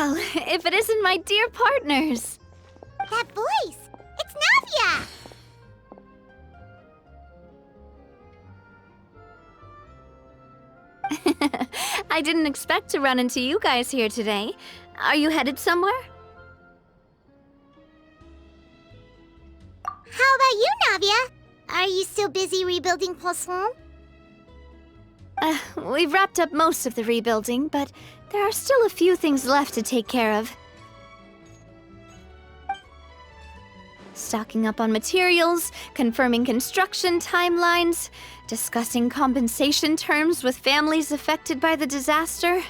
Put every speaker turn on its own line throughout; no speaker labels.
Well, if it isn't my dear partners.
That voice! It's Navia!
I didn't expect to run into you guys here today. Are you headed somewhere?
How about you, Navia? Are you still busy rebuilding Poisson?
We've wrapped up most of the rebuilding, but there are still a few things left to take care of. Stocking up on materials, confirming construction timelines, discussing compensation terms with families affected by the disaster.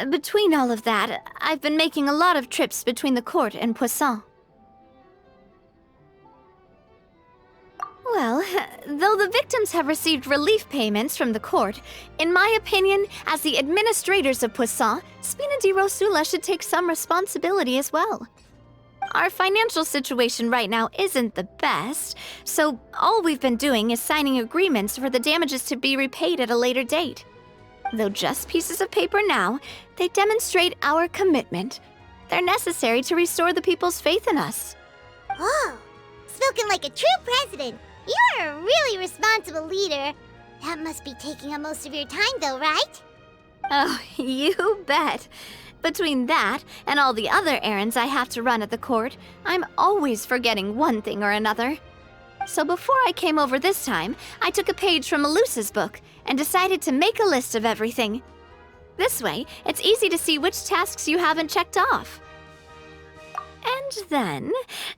Between all of that, I've been making a lot of trips between the court and Poisson. Well, though the victims have received relief payments from the court, in my opinion, as the administrators of Poisson, Spina di Rosula should take some responsibility as well. Our financial situation right now isn't the best, so all we've been doing is signing agreements for the damages to be repaid at a later date. Though just pieces of paper now, they demonstrate our commitment. They're necessary to restore the people's faith in us.
Oh, spoken like a true president. You're a really responsible leader. That must be taking up most of your time, though, right?
Oh, you bet. Between that and all the other errands I have to run at the court, I'm always forgetting one thing or another. So before I came over this time, I took a page from Melusa's book and decided to make a list of everything. This way, it's easy to see which tasks you haven't checked off. And then,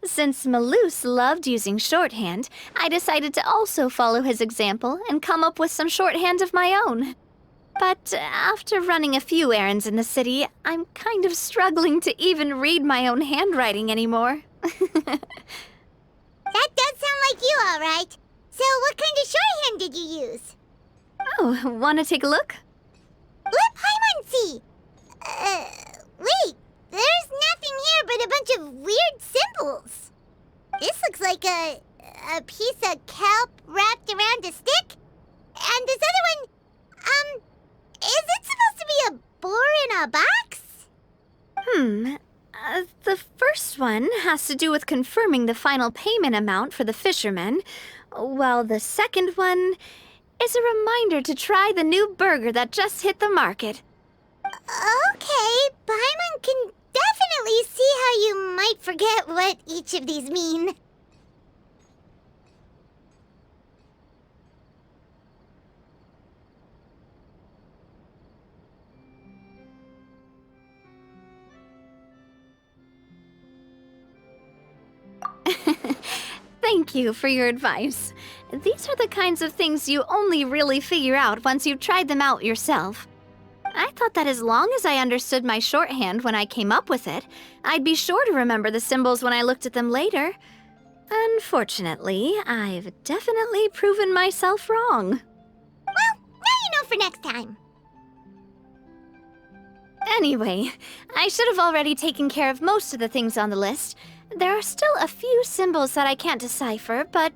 since Melus loved using shorthand, I decided to also follow his example and come up with some shorthand of my own. But after running a few errands in the city, I'm kind of struggling to even read my own handwriting anymore.
That does sound like you, all right. So what kind of shorthand did you use?
Oh, want to take a look?
Let Paimon see. Wait. There's nothing here but a bunch of weird symbols. This looks like a piece of kelp wrapped around a stick. And this other one, is it supposed to be a boar in a box?
The first one has to do with confirming the final payment amount for the fishermen, while the second one is a reminder to try the new burger that just hit the market.
Okay, Paimon can definitely see how you might forget what each of these mean.
Thank you for your advice. These are the kinds of things you only really figure out once you've tried them out yourself. I thought that as long as I understood my shorthand when I came up with it, I'd be sure to remember the symbols when I looked at them later. Unfortunately, I've definitely proven myself wrong.
Well, now you know for next time.
Anyway, I should have already taken care of most of the things on the list. There are still a few symbols that I can't decipher, but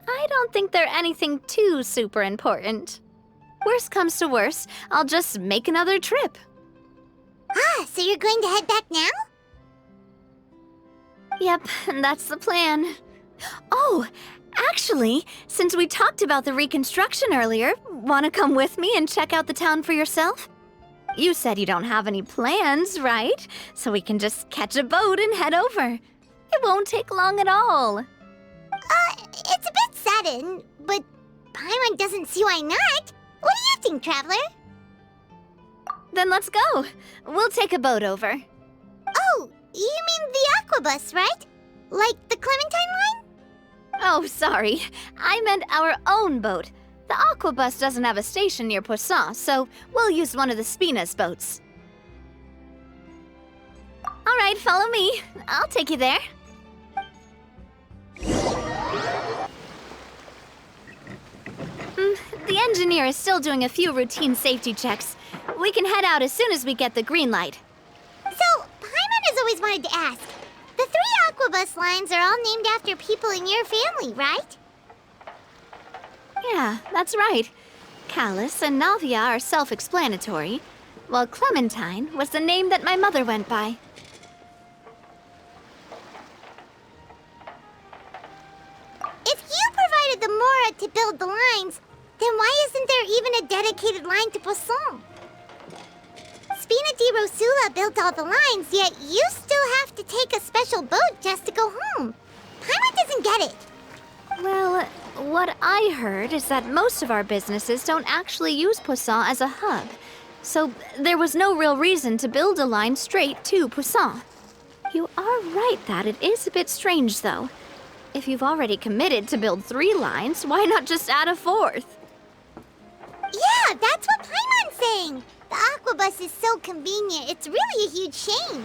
I don't think they're anything too super important. Worst comes to worst, I'll just make another trip.
So you're going to head back now?
Yep, that's the plan. Oh, actually, since we talked about the reconstruction earlier, want to come with me and check out the town for yourself? You said you don't have any plans, right? So we can just catch a boat and head over. It won't take long at all.
It's a bit sudden, but Paimon doesn't see why not. What do you think, Traveler?
Then let's go. We'll take a boat over.
Oh, you mean the Aquabus, right? Like the Clementine line?
Oh, sorry. I meant our own boat. The Aquabus doesn't have a station near Poisson, so we'll use one of the Spina's boats. All right, follow me. I'll take you there. The engineer is still doing a few routine safety checks. We can head out as soon as we get the green light.
So, Paimon has always wanted to ask. The 3 Aquabus lines are all named after people in your family, right?
Yeah, that's right. Callus and Navia are self-explanatory. while Clementine was the name that my mother went by.
If you provided the Mora to build the lines, then why isn't there even a dedicated line to Poisson? Spina di Rosula built all the lines, yet you still have to take a special boat just to go home. Paimon doesn't get it.
Well, what I heard is that most of our businesses don't actually use Poisson as a hub, so there was no real reason to build a line straight to Poisson. You are right that it is a bit strange, though. If you've already committed to build 3 lines, why not just add a 4th?
Yeah, that's what Paimon's saying. The Aquabus is so convenient, it's really a huge shame.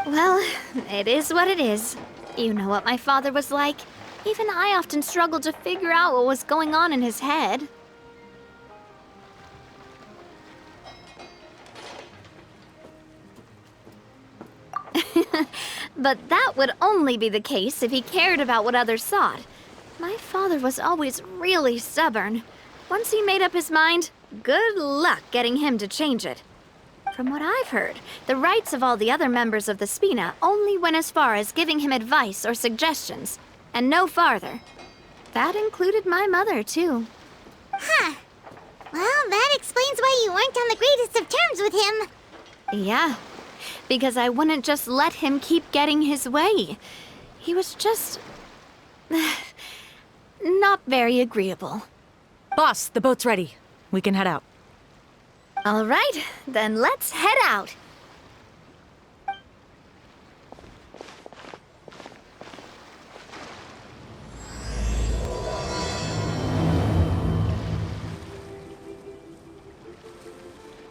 Well, it is what it is. You know what my father was like. Even I often struggled to figure out what was going on in his head. But that would only be the case if he cared about what others thought. My father was always really stubborn. Once he made up his mind, good luck getting him to change it. From what I've heard, the rights of all the other members of the Spina only went as far as giving him advice or suggestions, and no farther. That included my mother, too.
Huh. Well, that explains why you weren't on the greatest of terms with him.
Yeah, because I wouldn't just let him keep getting his way. He was just... not very agreeable.
Boss, the boat's ready. We can head out.
All right, then let's head out.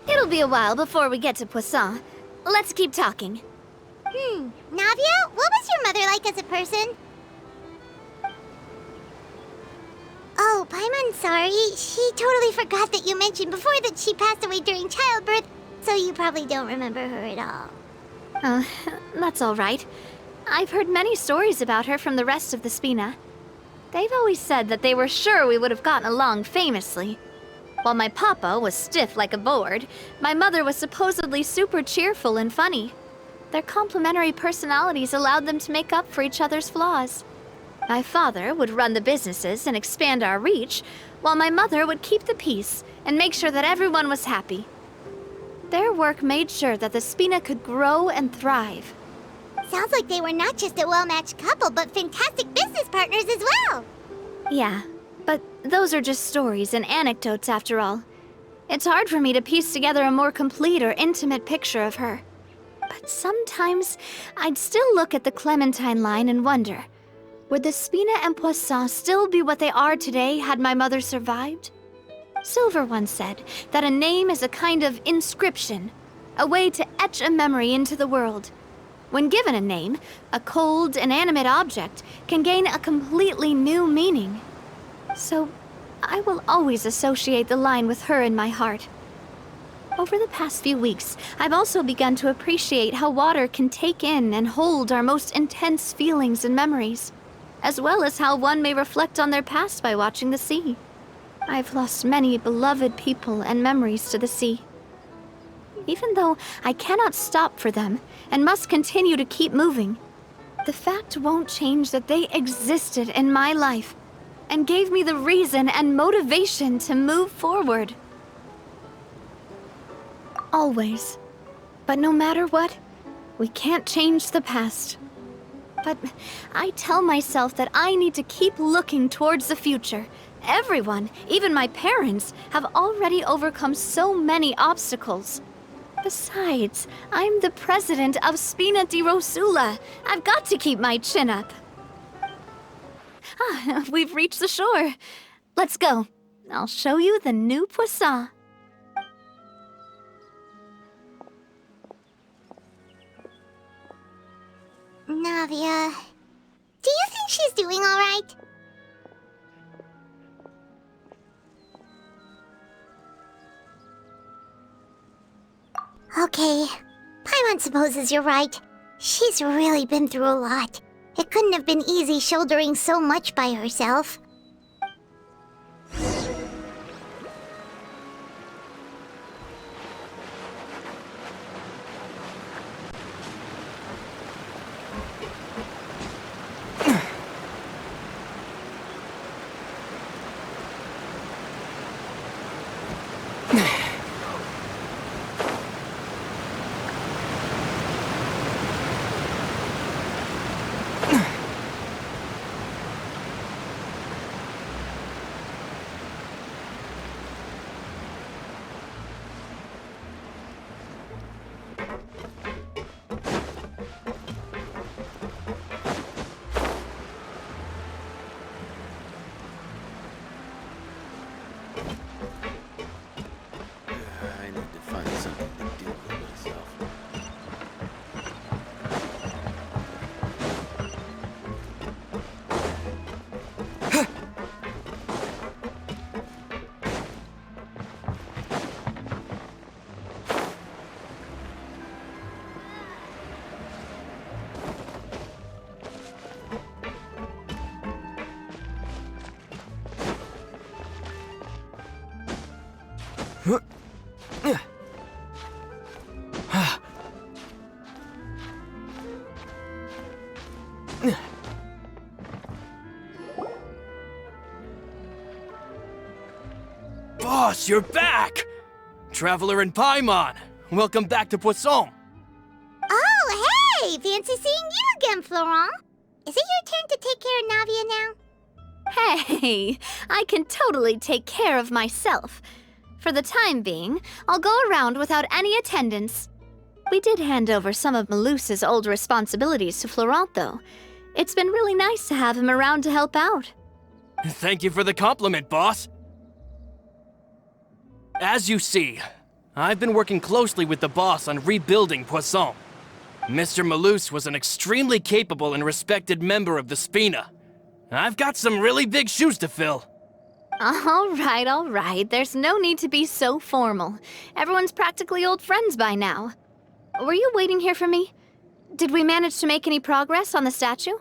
It'll be a while before we get to Poisson. Let's keep talking.
Navia, what was your mother like as a person? Oh, Paimon, sorry. She totally forgot that you mentioned before that she passed away during childbirth, so you probably don't remember her at all.
That's all right. I've heard many stories about her from the rest of the Spina. They've always said that they were sure we would have gotten along famously. While my papa was stiff like a board, my mother was supposedly super cheerful and funny. Their complementary personalities allowed them to make up for each other's flaws. My father would run the businesses and expand our reach, while my mother would keep the peace and make sure that everyone was happy. Their work made sure that the Spina could grow and thrive.
Sounds like they were not just a well-matched couple, but fantastic business partners as well.
Yeah, but those are just stories and anecdotes after all. It's hard for me to piece together a more complete or intimate picture of her. But sometimes I'd still look at the Clementine line and wonder, would the Spina and Poisson still be what they are today had my mother survived? Silver once said that a name is a kind of inscription, a way to etch a memory into the world. When given a name, a cold, inanimate object can gain a completely new meaning. So, I will always associate the line with her in my heart. Over the past few weeks, I've also begun to appreciate how water can take in and hold our most intense feelings and memories, as well as how one may reflect on their past by watching the sea. I've lost many beloved people and memories to the sea. Even though I cannot stop for them and must continue to keep moving, the fact won't change that they existed in my life and gave me the reason and motivation to move forward. Always. But no matter what, we can't change the past. But I tell myself that I need to keep looking towards the future. Everyone, even my parents, have already overcome so many obstacles. Besides, I'm the president of Spina di Rosula. I've got to keep my chin up. We've reached the shore. Let's go. I'll show you the new Poisson.
Navia, do you think she's doing all right? Okay, Paimon supposes you're right. She's really been through a lot. It couldn't have been easy shouldering so much by herself.
Boss, you're back! Traveler in Paimon, welcome back to Poisson.
Oh, hey! Fancy seeing you again, Florent. Is it your turn to take care of Navia now?
Hey, I can totally take care of myself. For the time being, I'll go around without any attendance. We did hand over some of Malus's old responsibilities to Florent, though. It's been really nice to have him around to help out.
Thank you for the compliment, boss. As you see, I've been working closely with the boss on rebuilding Poisson. Mr. Malus was an extremely capable and respected member of the Spina. I've got some really big shoes to fill.
All right. There's no need to be so formal. Everyone's practically old friends by now. Were you waiting here for me? Did we manage to make any progress on the statue?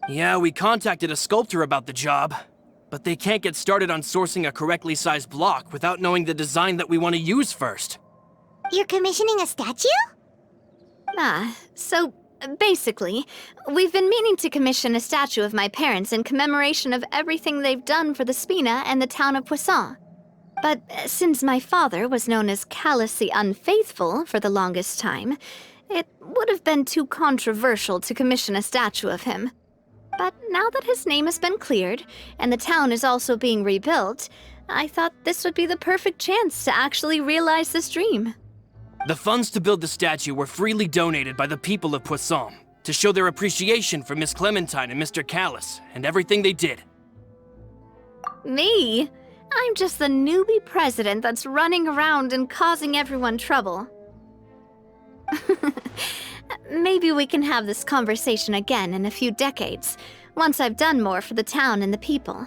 Yeah, we contacted a sculptor about the job, but they can't get started on sourcing a correctly sized block without knowing the design that we want to use first.
You're commissioning a statue?
So basically, we've been meaning to commission a statue of my parents in commemoration of everything they've done for the Spina and the town of Poisson. But since my father was known as Callus the Unfaithful for the longest time, it would have been too controversial to commission a statue of him. But now that his name has been cleared, and the town is also being rebuilt, I thought this would be the perfect chance to actually realize this dream.
The funds to build the statue were freely donated by the people of Poisson to show their appreciation for Miss Clementine and Mr. Callus and everything they did.
Me? I'm just the newbie president that's running around and causing everyone trouble. Maybe we can have this conversation again in a few decades, once I've done more for the town and the people.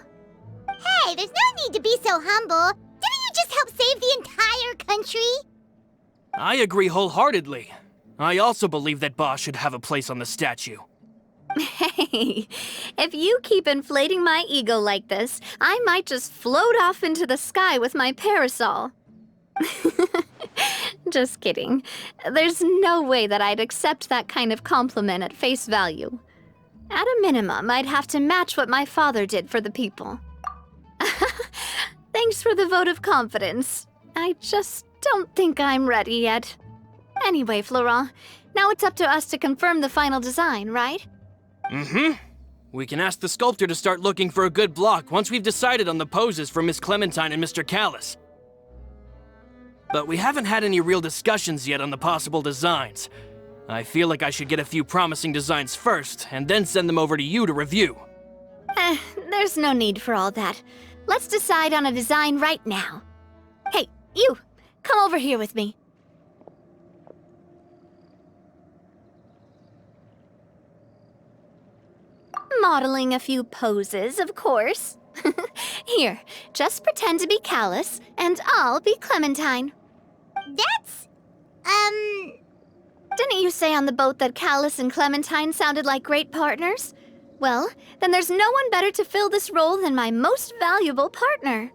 Hey, there's no need to be so humble. Didn't you just help save the entire country?
I agree wholeheartedly. I also believe that Boss should have a place on the statue.
Hey, if you keep inflating my ego like this, I might just float off into the sky with my parasol. Just kidding. There's no way that I'd accept that kind of compliment at face value. At a minimum, I'd have to match what my father did for the people. Thanks for the vote of confidence. I just don't think I'm ready yet. Anyway, Florent, now it's up to us to confirm the final design, right?
Mm-hmm. We can ask the sculptor to start looking for a good block once we've decided on the poses for Miss Clementine and Mr. Callus. But we haven't had any real discussions yet on the possible designs. I feel like I should get a few promising designs first, and then send them over to you to review.
There's no need for all that. Let's decide on a design right now. Hey, you! Come over here with me. Modeling a few poses, of course. Here, just pretend to be Callus, and I'll be Clementine.
That's,
Didn't you say on the boat that Callus and Clementine sounded like great partners? Well, then there's no one better to fill this role than my most valuable partner.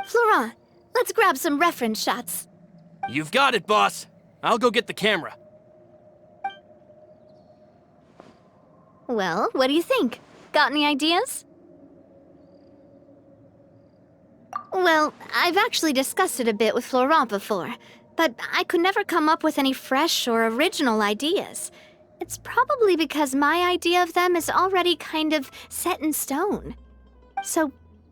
Florent, let's grab some reference shots.
You've got it, boss. I'll go get the camera.
Well, what do you think? Got any ideas? Well, I've actually discussed it a bit with Florent before, but I could never come up with any fresh or original ideas. It's probably because my idea of them is already kind of set in stone. So,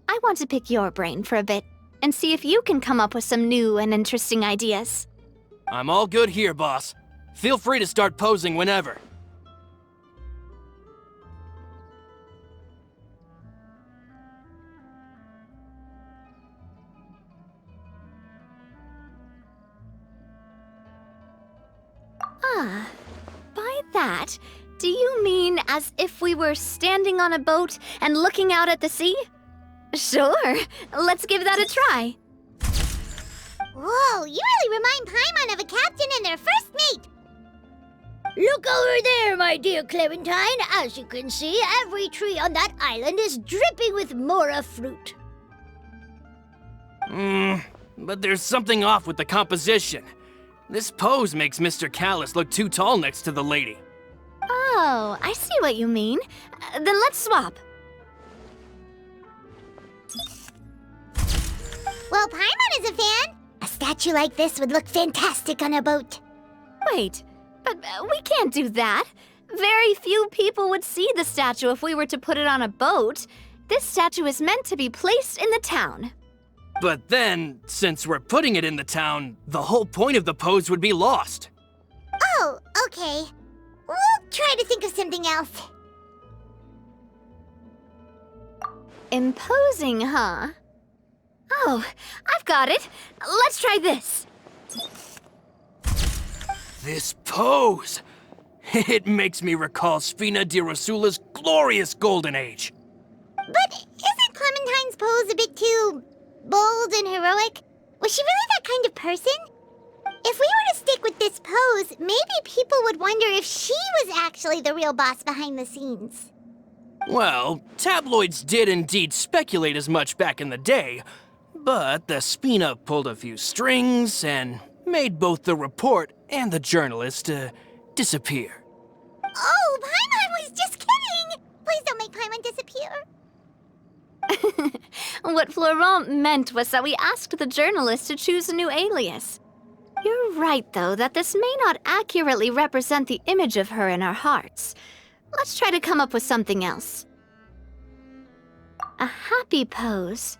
I want to pick your brain for a bit and see if you can come up with some new and interesting ideas.
I'm all good here, boss. Feel free to start posing whenever.
Ah, by that, do you mean as if we were standing on a boat and looking out at the sea? Sure, let's give that a try.
whoa, you really remind Paimon of a captain and their first mate.
Look over there, my dear Clementine. As you can see, every tree on that island is dripping with mora fruit.
But there's something off with the composition. This pose makes Mr. Callus look too tall next to the lady.
Oh, I see what you mean. Then let's swap.
Well, Paimon is a fan. A statue like this would look fantastic on a boat.
Wait, but we can't do that. Very few people would see the statue if we were to put it on a boat. This statue is meant to be placed in the town.
But then, since we're putting it in the town, the whole point of the pose would be lost.
Oh, okay. We'll try to think of something else.
Imposing, huh? Oh, I've got it. Let's try this.
This pose! It makes me recall Sfina di Rasula's glorious golden age.
But isn't Clementine's pose a bit too bold and heroic? Was she really that kind of person? If we were to stick with this pose, maybe people would wonder if she was actually the real boss behind the scenes.
Well, tabloids did indeed speculate as much back in the day, but the Spina pulled a few strings and made both the report and the journalist disappear.
Oh, Paimon was just kidding! Please don't make Paimon disappear.
What Florent meant was that we asked the journalist to choose a new alias. You're right, though, that this may not accurately represent the image of her in our hearts. Let's try to come up with something else. A happy pose?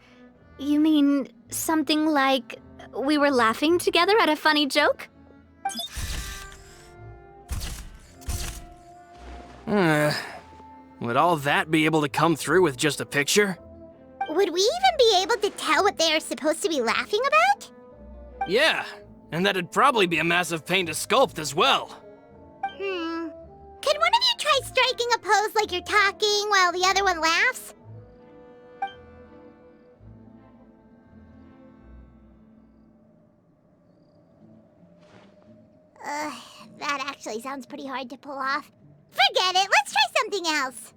You mean something like we were laughing together at a funny joke?
Would all that be able to come through with just a picture?
Would we even be able to tell what they are supposed to be laughing about?
Yeah, and that'd probably be a massive pain to sculpt as well.
Could one of you try striking a pose like you're talking while the other one laughs? That actually sounds pretty hard to pull off. Forget it, let's try something else.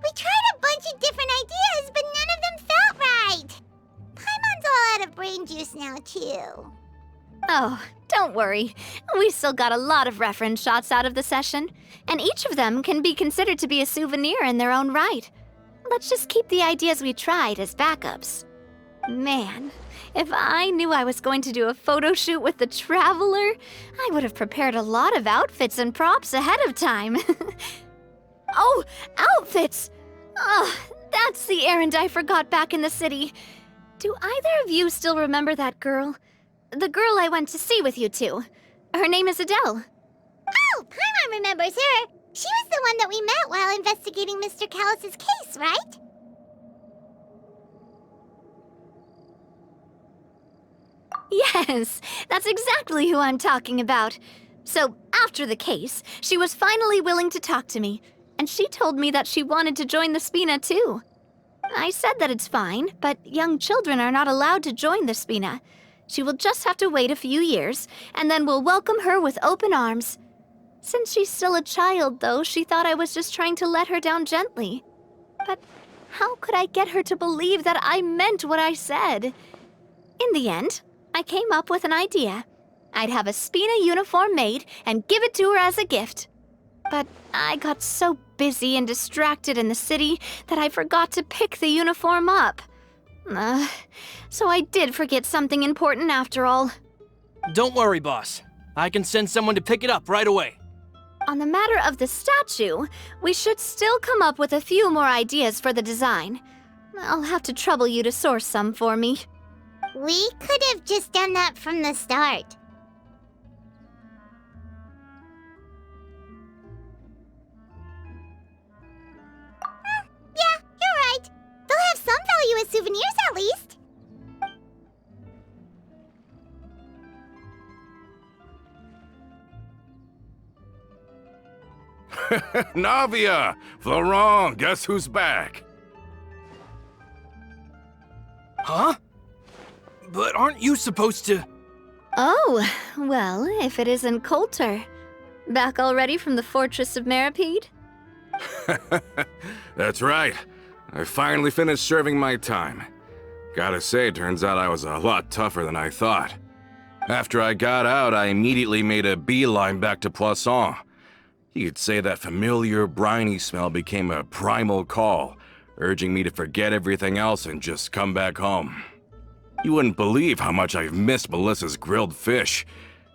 We tried a bunch of different ideas, but none of them felt right. Paimon's all out of brain juice now, too.
Oh, don't worry. We still got a lot of reference shots out of the session, and each of them can be considered to be a souvenir in their own right. Let's just keep the ideas we tried as backups. Man, if I knew I was going to do a photo shoot with the Traveler, I would have prepared a lot of outfits and props ahead of time. Oh, outfits! Oh, that's the errand I forgot back in the city. Do either of you still remember that girl? The girl I went to see with you two. Her name is Adele.
Oh, Paimon remembers her. She was the one that we met while investigating Mr. Callus's case, right?
Yes, that's exactly who I'm talking about. So, after the case, she was finally willing to talk to me, and she told me that she wanted to join the Spina too. I said that it's fine, but young children are not allowed to join the Spina. She will just have to wait a few years, and then we'll welcome her with open arms. Since she's still a child, though, she thought I was just trying to let her down gently. But how could I get her to believe that I meant what I said? In the end, I came up with an idea. I'd have a Spina uniform made and give it to her as a gift. But I got so busy and distracted in the city that I forgot to pick the uniform up. So I did forget something important after all.
Don't worry, boss. I can send someone to pick it up right away.
On the matter of the statue, we should still come up with a few more ideas for the design. I'll have to trouble you to source some for me.
We could have just done that from the start. Yeah, you're right. They'll have some value as souvenirs at least.
Navia! Florent, guess who's back?
Huh? But aren't you supposed to...
Oh, well, if it isn't Coulter. Back already from the Fortress of Meripede?
That's right. I finally finished serving my time. Gotta say, turns out I was a lot tougher than I thought. After I got out, I immediately made a beeline back to Poisson. You could say that familiar, briny smell became a primal call, urging me to forget everything else and just come back home. You wouldn't believe how much I've missed Melissa's grilled fish.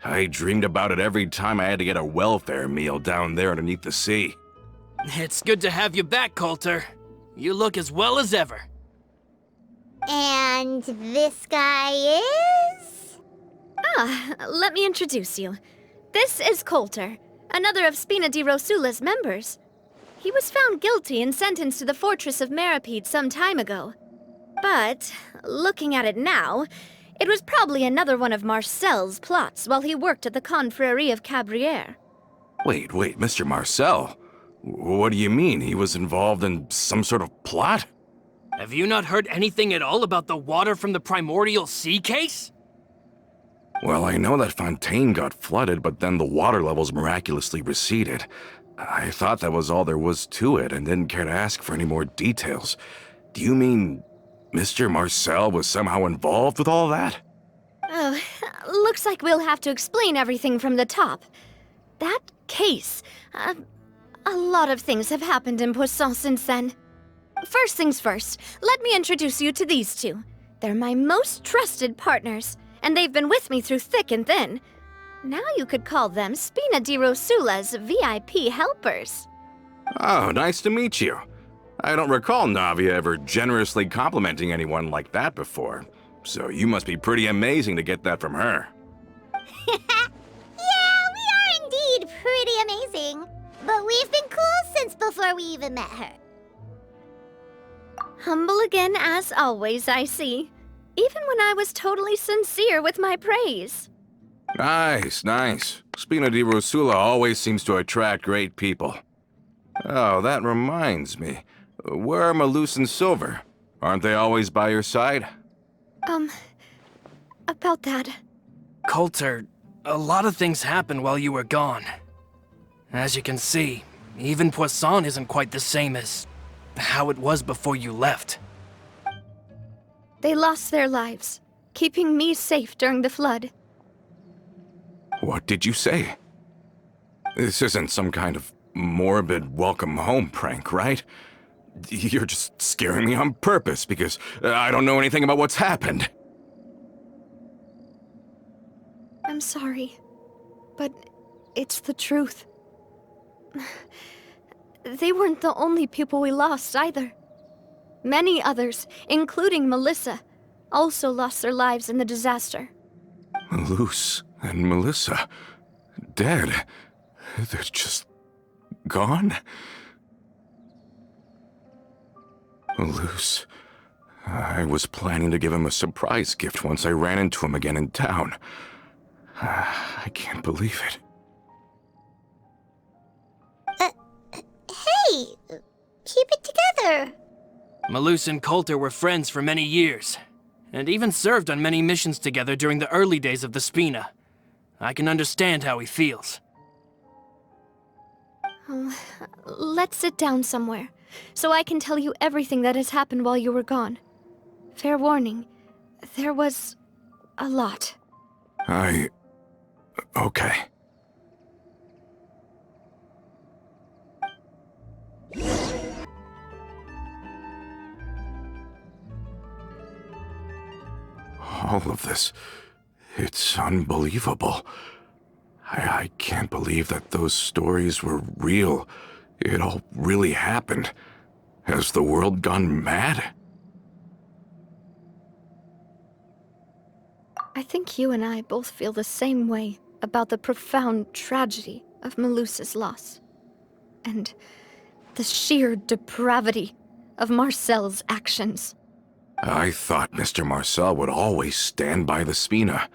I dreamed about it every time I had to get a welfare meal down there underneath the sea.
It's good to have you back, Coulter. You look as well as ever.
And this guy is?
Let me introduce you. This is Coulter, another of Spina di Rosula's members. He was found guilty and sentenced to the Fortress of Meripede some time ago. But, looking at it now, it was probably another one of Marcel's plots while he worked at the Confrérie of Cabrières.
Wait, Mr. Marcel? What do you mean? He was involved in some sort of plot?
Have you not heard anything at all about the water from the primordial sea case?
Well, I know that Fontaine got flooded, but then the water levels miraculously receded. I thought that was all there was to it and didn't care to ask for any more details. Do you mean Mr. Marcel was somehow involved with all that?
Oh, looks like we'll have to explain everything from the top. That case, a lot of things have happened in Poisson since then. First things first, let me introduce you to these two. They're my most trusted partners, and they've been with me through thick and thin. Now you could call them Spina di Rosula's VIP helpers.
Oh, nice to meet you. I don't recall Navia ever generously complimenting anyone like that before, so you must be pretty amazing to get that from her.
Yeah, we are indeed pretty amazing. But we've been cool since before we even met her.
Humble again as always, I see. Even when I was totally sincere with my praise.
Nice. Spina di Rosula always seems to attract great people. Oh, that reminds me. Where are Malus and Silver? Aren't they always by your side?
About that.
Coulter, a lot of things happened while you were gone. As you can see, even Poisson isn't quite the same as how it was before you left.
They lost their lives, keeping me safe during the flood.
What did you say? This isn't some kind of morbid welcome home prank, right? You're just scaring me on purpose because I don't know anything about what's happened.
I'm sorry, but it's the truth. They weren't the only people we lost either. Many others, including Melissa, also lost their lives in the disaster.
Malus and Melissa, dead. They're just gone? Malus, I was planning to give him a surprise gift once I ran into him again in town. I can't believe it.
Hey, keep it together.
Malus and Coulter were friends for many years, and even served on many missions together during the early days of the Spina. I can understand how he feels.
Oh, let's sit down somewhere, so I can tell you everything that has happened while you were gone. Fair warning, there was a lot.
Okay. All of this, it's unbelievable. I can't believe that those stories were real. It all really happened. Has the world gone mad?
I think you and I both feel the same way about the profound tragedy of Melusa's loss. And the sheer depravity of Marcel's actions.
I thought Mr. Marcel would always stand by the Spina.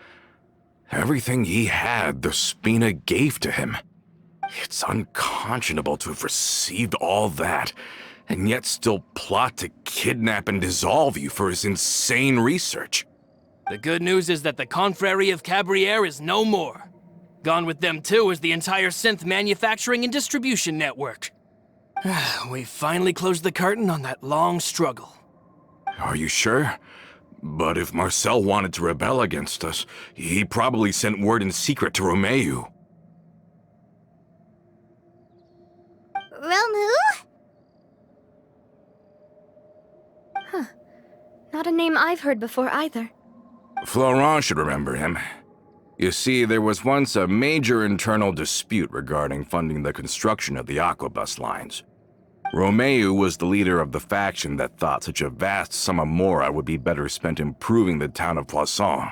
Everything he had, the Spina gave to him. It's unconscionable to have received all that, and yet still plot to kidnap and dissolve you for his insane research.
The good news is that the Confrérie of Cabriere is no more. Gone with them too is the entire synth manufacturing and distribution network. We finally closed the curtain on that long struggle.
Are you sure? But if Marcel wanted to rebel against us, he probably sent word in secret to Romeu.
Romu?
Not a name I've heard before either.
Florent should remember him. You see, there was once a major internal dispute regarding funding the construction of the Aquabus lines. Romeu was the leader of the faction that thought such a vast sum of mora would be better spent improving the town of Poisson.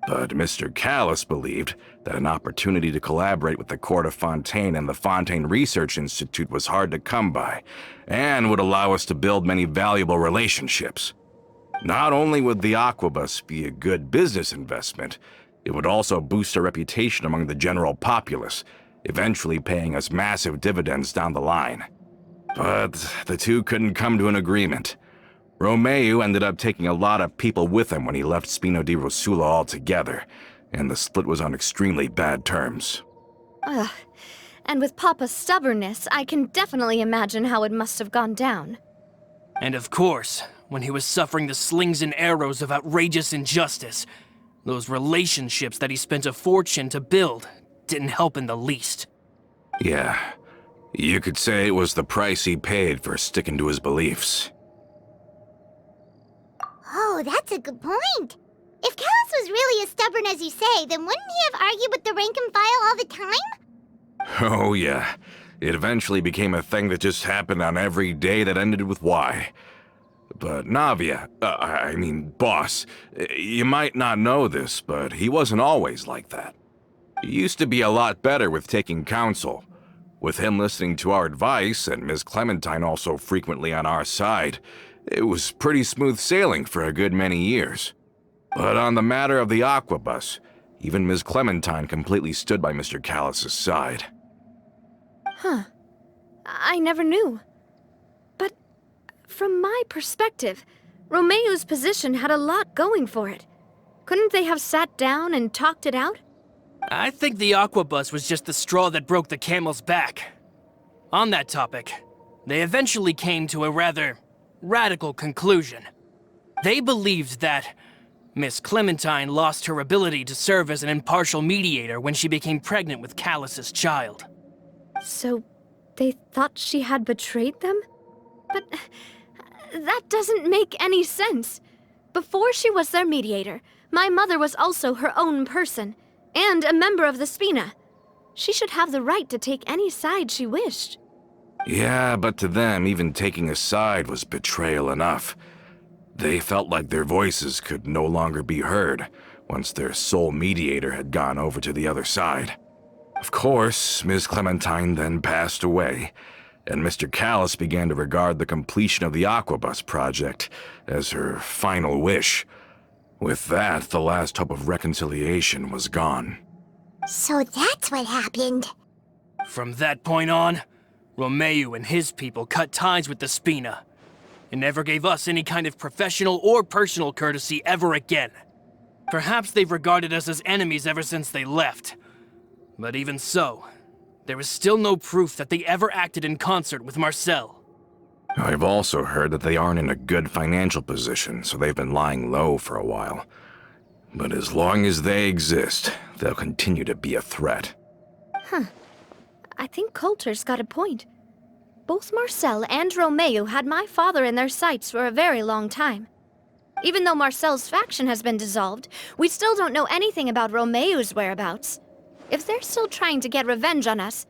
But Mr. Callis believed that an opportunity to collaborate with the Court of Fontaine and the Fontaine Research Institute was hard to come by, and would allow us to build many valuable relationships. Not only would the Aquabus be a good business investment, it would also boost our reputation among the general populace, eventually paying us massive dividends down the line. But the two couldn't come to an agreement. Romeu ended up taking a lot of people with him when he left Spino di Rosula altogether, and the split was on extremely bad terms.
Ugh. And with Papa's stubbornness, I can definitely imagine how it must have gone down.
And of course, when he was suffering the slings and arrows of outrageous injustice, those relationships that he spent a fortune to build didn't help in the least.
Yeah, you could say it was the price he paid for sticking to his beliefs.
Oh, that's a good point. If Callis was really as stubborn as you say, then wouldn't he have argued with the rank and file all the time?
Oh yeah, it eventually became a thing that just happened on every day that ended with Y. But Navia, Boss, you might not know this, but he wasn't always like that. He used to be a lot better with taking counsel. With him listening to our advice, and Ms. Clementine also frequently on our side, it was pretty smooth sailing for a good many years. But on the matter of the Aquabus, even Ms. Clementine completely stood by Mr. Callis's side.
Huh. I never knew. But from my perspective, Romeu's position had a lot going for it. Couldn't they have sat down and talked it out?
I think the Aquabus was just the straw that broke the camel's back. On that topic, they eventually came to a rather radical conclusion. They believed that Miss Clementine lost her ability to serve as an impartial mediator when she became pregnant with Callis's child.
So they thought she had betrayed them? But that doesn't make any sense. Before she was their mediator, my mother was also her own person, and a member of the Spina. She should have the right to take any side she wished.
Yeah, but to them, even taking a side was betrayal enough. They felt like their voices could no longer be heard once their sole mediator had gone over to the other side. Of course, Ms. Clementine then passed away, and Mr. Callis began to regard the completion of the Aquabus project as her final wish. With that, the last hope of reconciliation was gone.
So that's what happened.
From that point on, Romeu and his people cut ties with the Spina, and never gave us any kind of professional or personal courtesy ever again. Perhaps they've regarded us as enemies ever since they left. But even so, there is still no proof that they ever acted in concert with Marcel.
I've also heard that they aren't in a good financial position, so they've been lying low for a while. But as long as they exist, they'll continue to be a threat.
I think Coulter's got a point. Both Marcel and Romeu had my father in their sights for a very long time. Even though Marcel's faction has been dissolved, we still don't know anything about Romeu's whereabouts. If they're still trying to get revenge on us,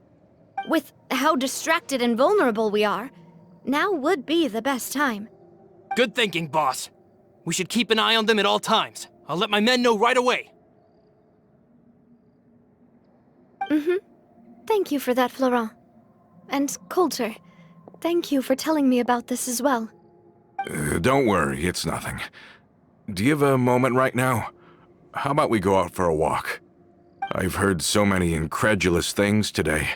with how distracted and vulnerable we are, now would be the best time.
Good thinking, boss. We should keep an eye on them at all times. I'll let my men know right away.
Thank you for that, Florent. And Coulter, thank you for telling me about this as well.
Don't worry, it's nothing. Do you have a moment right now? How about we go out for a walk? I've heard so many incredulous things today.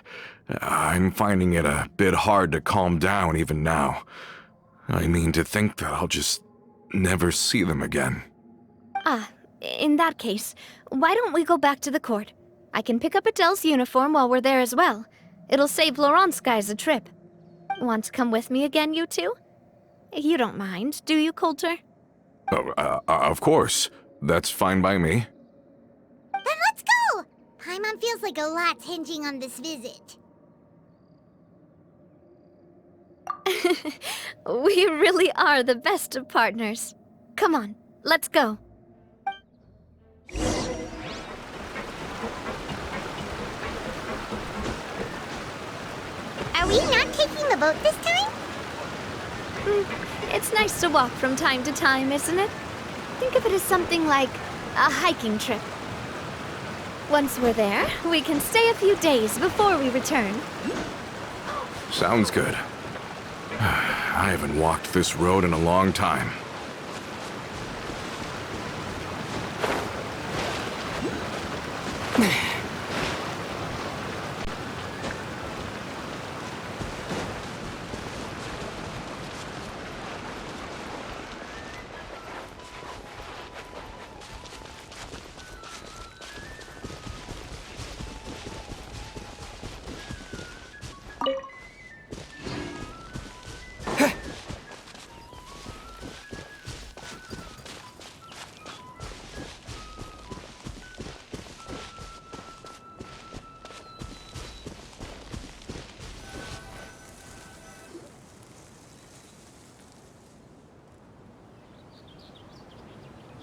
I'm finding it a bit hard to calm down even now. I mean, to think that I'll just never see them again.
in that case, why don't we go back to the court? I can pick up Adele's uniform while we're there as well. It'll save Laurent's guys a trip. Want to come with me again, you two? You don't mind, do you, Coulter?
Of course. That's fine by me.
Then let's go! Paimon feels like a lot's hinging on this visit.
We really are the best of partners. Come on, let's go.
Are we not taking the boat this time?
It's nice to walk from time to time, isn't it? Think of it as something like a hiking trip. Once we're there, we can stay a few days before we return.
Sounds good. I haven't walked this road in a long time.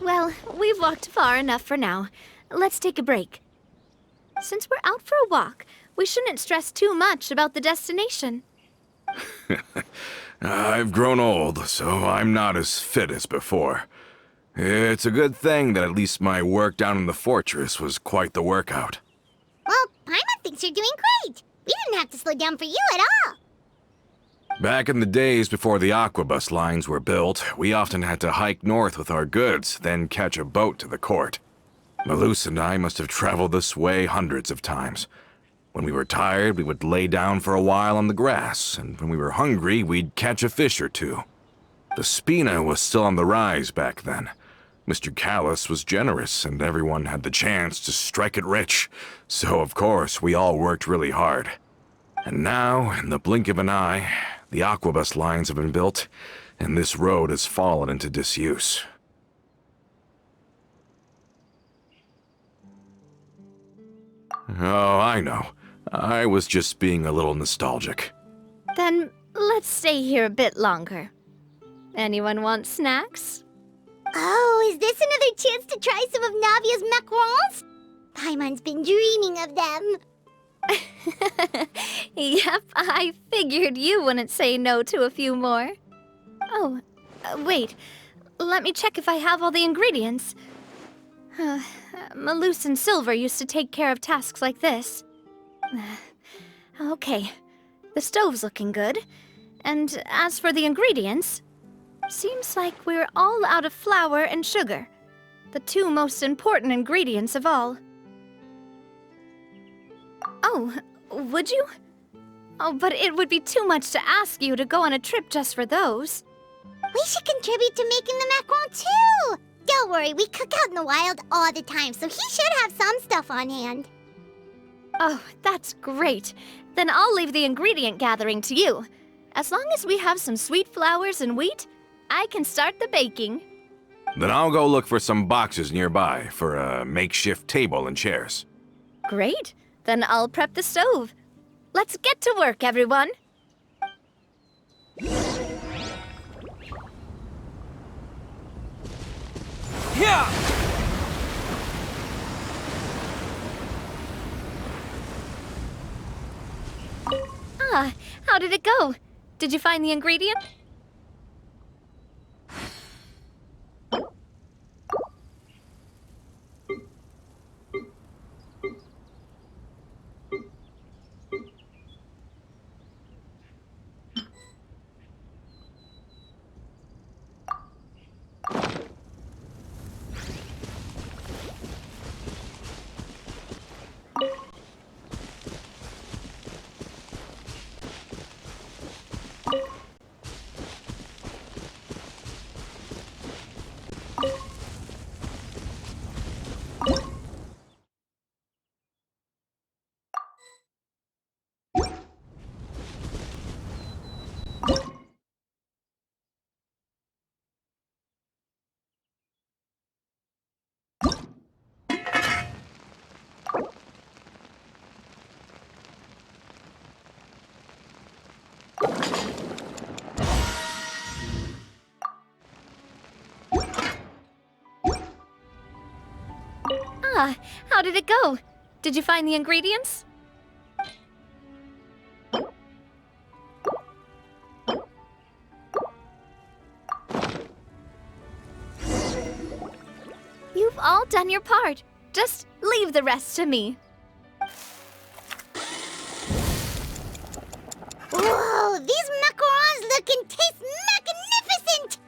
Well, we've walked far enough for now. Let's take a break. Since we're out for a walk, we shouldn't stress too much about the destination.
I've grown old, so I'm not as fit as before. It's a good thing that at least my work down in the fortress was quite the workout.
Well, Paimon thinks you're doing great. We didn't have to slow down for you at all.
Back in the days before the aquabus lines were built, we often had to hike north with our goods, then catch a boat to the court. Malus and I must have traveled this way hundreds of times. When we were tired, we would lay down for a while on the grass, and when we were hungry, we'd catch a fish or two. The spina was still on the rise back then. Mr. Callis was generous, and everyone had the chance to strike it rich. So, of course, we all worked really hard. And now, in the blink of an eye, the aquabus lines have been built, and this road has fallen into disuse. Oh, I know. I was just being a little nostalgic.
Then let's stay here a bit longer. Anyone want snacks?
Oh, is this another chance to try some of Navia's macarons? Paimon's been dreaming of them.
Yep, I figured you wouldn't say no to a few more. Oh, wait. Let me check if I have all the ingredients. Malus and Silver used to take care of tasks like this. Okay, the stove's looking good. And as for the ingredients, seems like we're all out of flour and sugar, the two most important ingredients of all. Oh, would you? Oh, but it would be too much to ask you to go on a trip just for those.
We should contribute to making the macaron too. Don't worry, we cook out in the wild all the time, so he should have some stuff on hand.
Oh, that's great. Then I'll leave the ingredient gathering to you. As long as we have some sweet flours and wheat, I can start the baking.
Then I'll go look for some boxes nearby for a makeshift table and chairs.
Great. Then I'll prep the stove. Let's get to work, everyone.
Yeah!
Ah, how did it go? Did you find the ingredient? How did it go? Did you find the ingredients? You've all done your part. Just leave the rest to me.
Whoa, these macarons look and taste magnificent!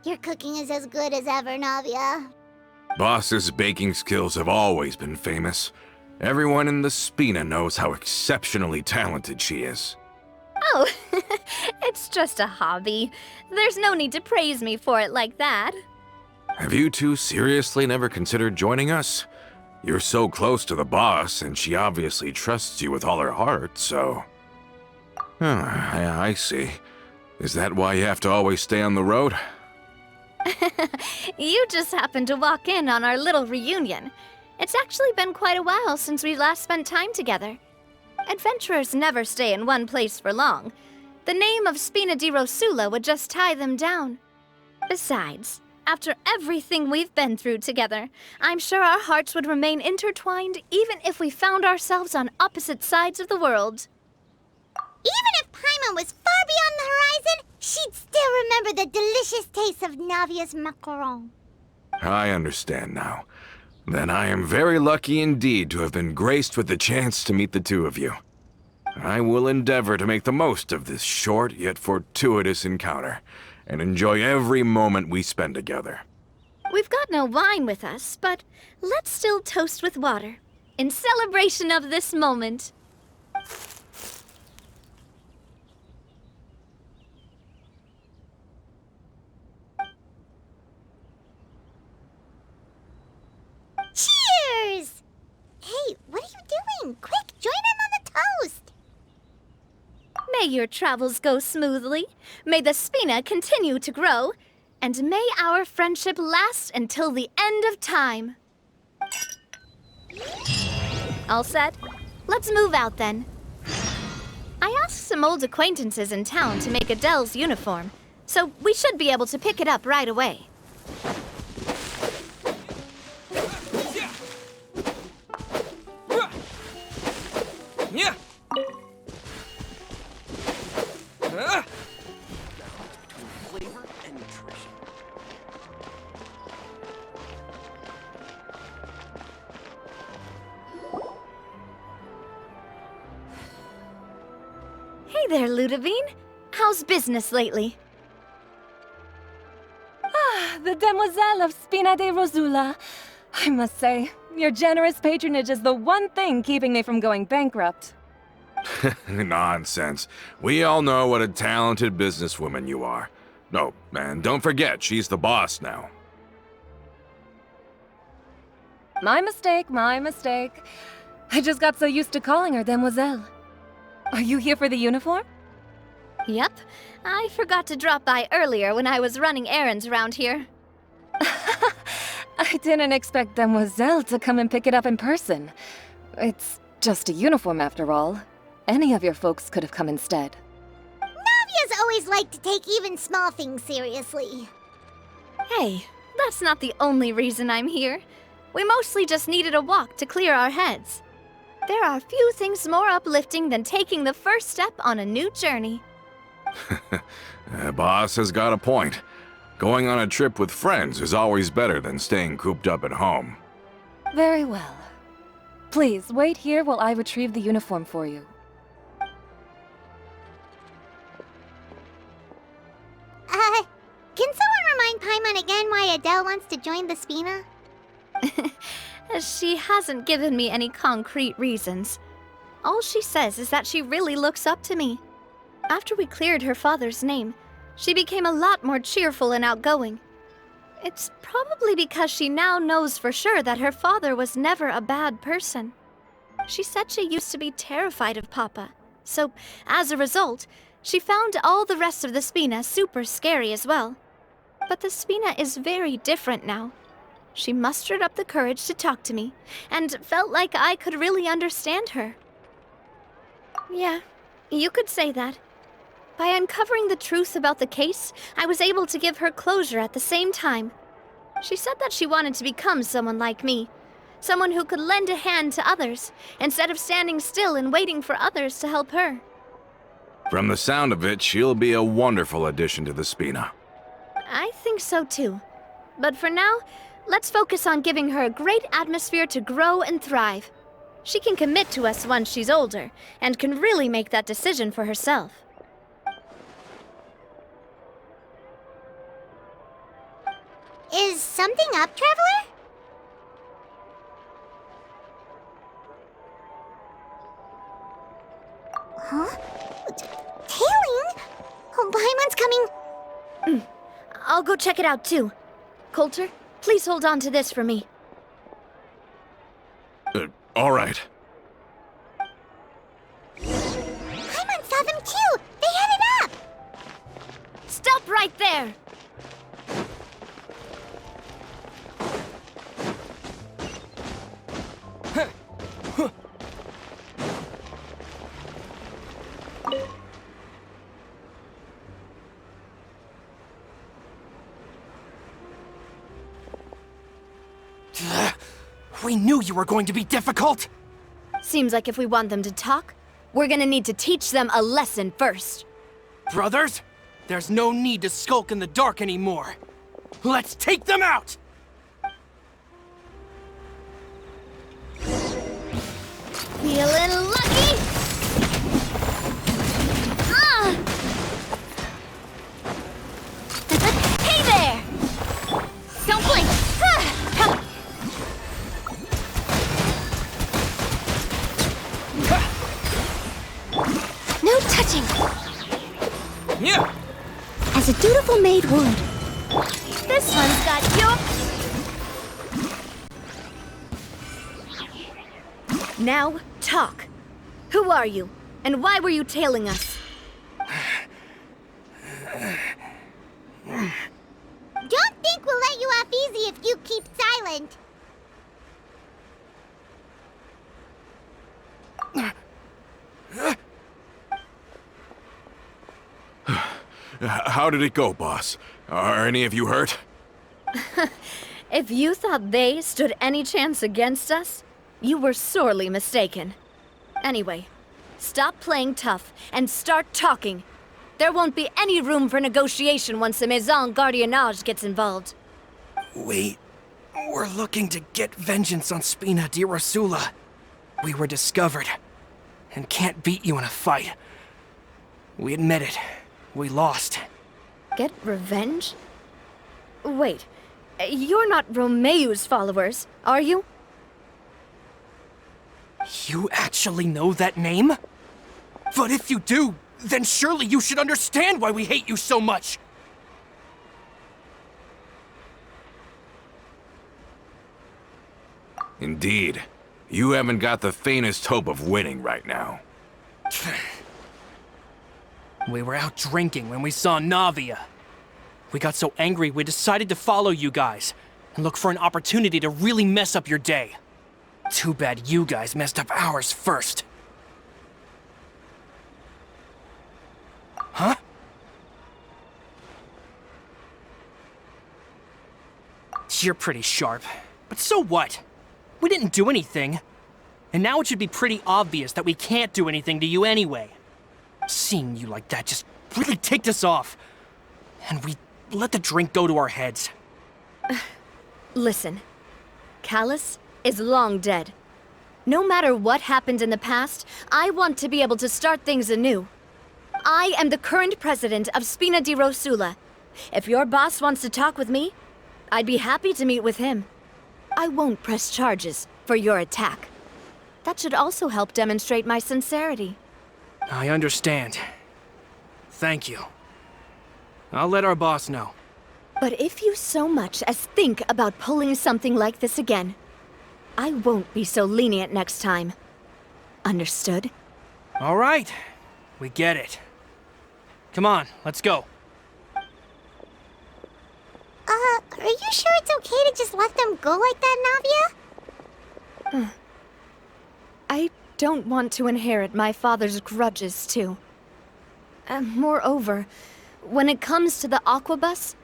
Your cooking is as good as ever, Navia.
Boss's baking skills have always been famous. Everyone in the Spina knows how exceptionally talented she is.
Oh, it's just a hobby. There's no need to praise me for it like that.
Have you two seriously never considered joining us? You're so close to the boss, and she obviously trusts you with all her heart, so... I see. Is that why you have to always stay on the road?
You just happened to walk in on our little reunion. It's actually been quite a while since we last spent time together. Adventurers never stay in one place for long. The name of Spina di Rosula would just tie them down. Besides, after everything we've been through together, I'm sure our hearts would remain intertwined even if we found ourselves on opposite sides of the world.
Even if Paimon was far beyond the horizon, she'd still remember the delicious taste of Navia's macaron.
I understand now. Then I am very lucky indeed to have been graced with the chance to meet the two of you. I will endeavor to make the most of this short yet fortuitous encounter, and enjoy every moment we spend together.
We've got no wine with us, but let's still toast with water, in celebration of this moment.
Cheers! Hey, what are you doing? Quick, join in on the toast!
May your travels go smoothly, may the Spina continue to grow, and may our friendship last until the end of time. All set? Let's move out then. I asked some old acquaintances in town to make Adele's uniform, so we should be able to pick it up right away.
Yeah. Flavor and nutrition.
Hey there, Ludovine. How's business lately?
The Demoiselle of Spina de Rosula. I must say, your generous patronage is the one thing keeping me from going bankrupt.
Nonsense. We all know what a talented businesswoman you are. No, and don't forget, she's the boss now.
My mistake, my mistake. I just got so used to calling her Demoiselle. Are you here for the uniform?
Yep. I forgot to drop by earlier when I was running errands around here.
I didn't expect Demoiselle to come and pick it up in person. It's just a uniform after all. Any of your folks could have come instead.
Navia's always liked to take even small things seriously.
Hey, that's not the only reason I'm here. We mostly just needed a walk to clear our heads. There are few things more uplifting than taking the first step on a new journey.
Boss has got a point. Going on a trip with friends is always better than staying cooped up at home.
Very well. Please, wait here while I retrieve the uniform for you.
Can someone remind Paimon again why Adele wants to join the Spina?
She hasn't given me any concrete reasons. All she says is that she really looks up to me. After we cleared her father's name, she became a lot more cheerful and outgoing. It's probably because she now knows for sure that her father was never a bad person. She said she used to be terrified of Papa, so as a result, she found all the rest of the Spina super scary as well. But the Spina is very different now. She mustered up the courage to talk to me, and felt like I could really understand her. Yeah, you could say that. By uncovering the truth about the case, I was able to give her closure at the same time. She said that she wanted to become someone like me, Someone who could lend a hand to others, instead of standing still and waiting for others to help her.
From the sound of it, she'll be a wonderful addition to the Spina.
I think so too. But for now, let's focus on giving her a great atmosphere to grow and thrive. She can commit to us once she's older, and can really make that decision for herself.
Is something up, Traveler? Huh? Tailing? Oh, Paimon's coming.
I'll go check it out too. Coulter, please hold on to this for me.
All right.
Paimon saw them too! They headed up!
Stop right there!
We knew you were going to be difficult!
Seems like if we want them to talk, we're gonna need to teach them a lesson first.
Brothers, there's no need to skulk in the dark anymore. Let's take them out!
Feeling lucky? Hey there! Don't blink!
No touching!
Yeah!
As a dutiful maid would.
This one's got your... Now, talk. Who are you? And why were you tailing us?
Don't think we'll let you off easy if you keep silent.
How did it go, boss? Are any of you hurt?
If you thought they stood any chance against us, you were sorely mistaken. Anyway, stop playing tough and start talking. There won't be any room for negotiation once the Maison Gardiennage gets involved.
We're looking to get vengeance on Spina di Rosula. We were discovered, and can't beat you in a fight. We admit it. We lost.
Get revenge? Wait, you're not Romeu's followers, are you?
You actually know that name? But if you do, then surely you should understand why we hate you so much!
Indeed. You haven't got the faintest hope of winning right now.
We were out drinking when we saw Navia. We got so angry we decided to follow you guys and look for an opportunity to really mess up your day. Too bad you guys messed up ours first. Huh? You're pretty sharp, but so what? We didn't do anything. And now it should be pretty obvious that we can't do anything to you anyway. Seeing you like that just really ticked us off. And we let the drink go to our heads.
Listen, Callus is long dead. No matter what happened in the past, I want to be able to start things anew. I am the current president of Spina di Rosula. If your boss wants to talk with me, I'd be happy to meet with him. I won't press charges for your attack. That should also help demonstrate my sincerity.
I understand. Thank you. I'll let our boss know.
But if you so much as think about pulling something like this again, I won't be so lenient next time. Understood?
All right. We get it. Come on, let's go.
Are you sure it's okay to just let them go like that, Navia?
I don't want to inherit my father's grudges, too. Moreover, when it comes to the Aquabus,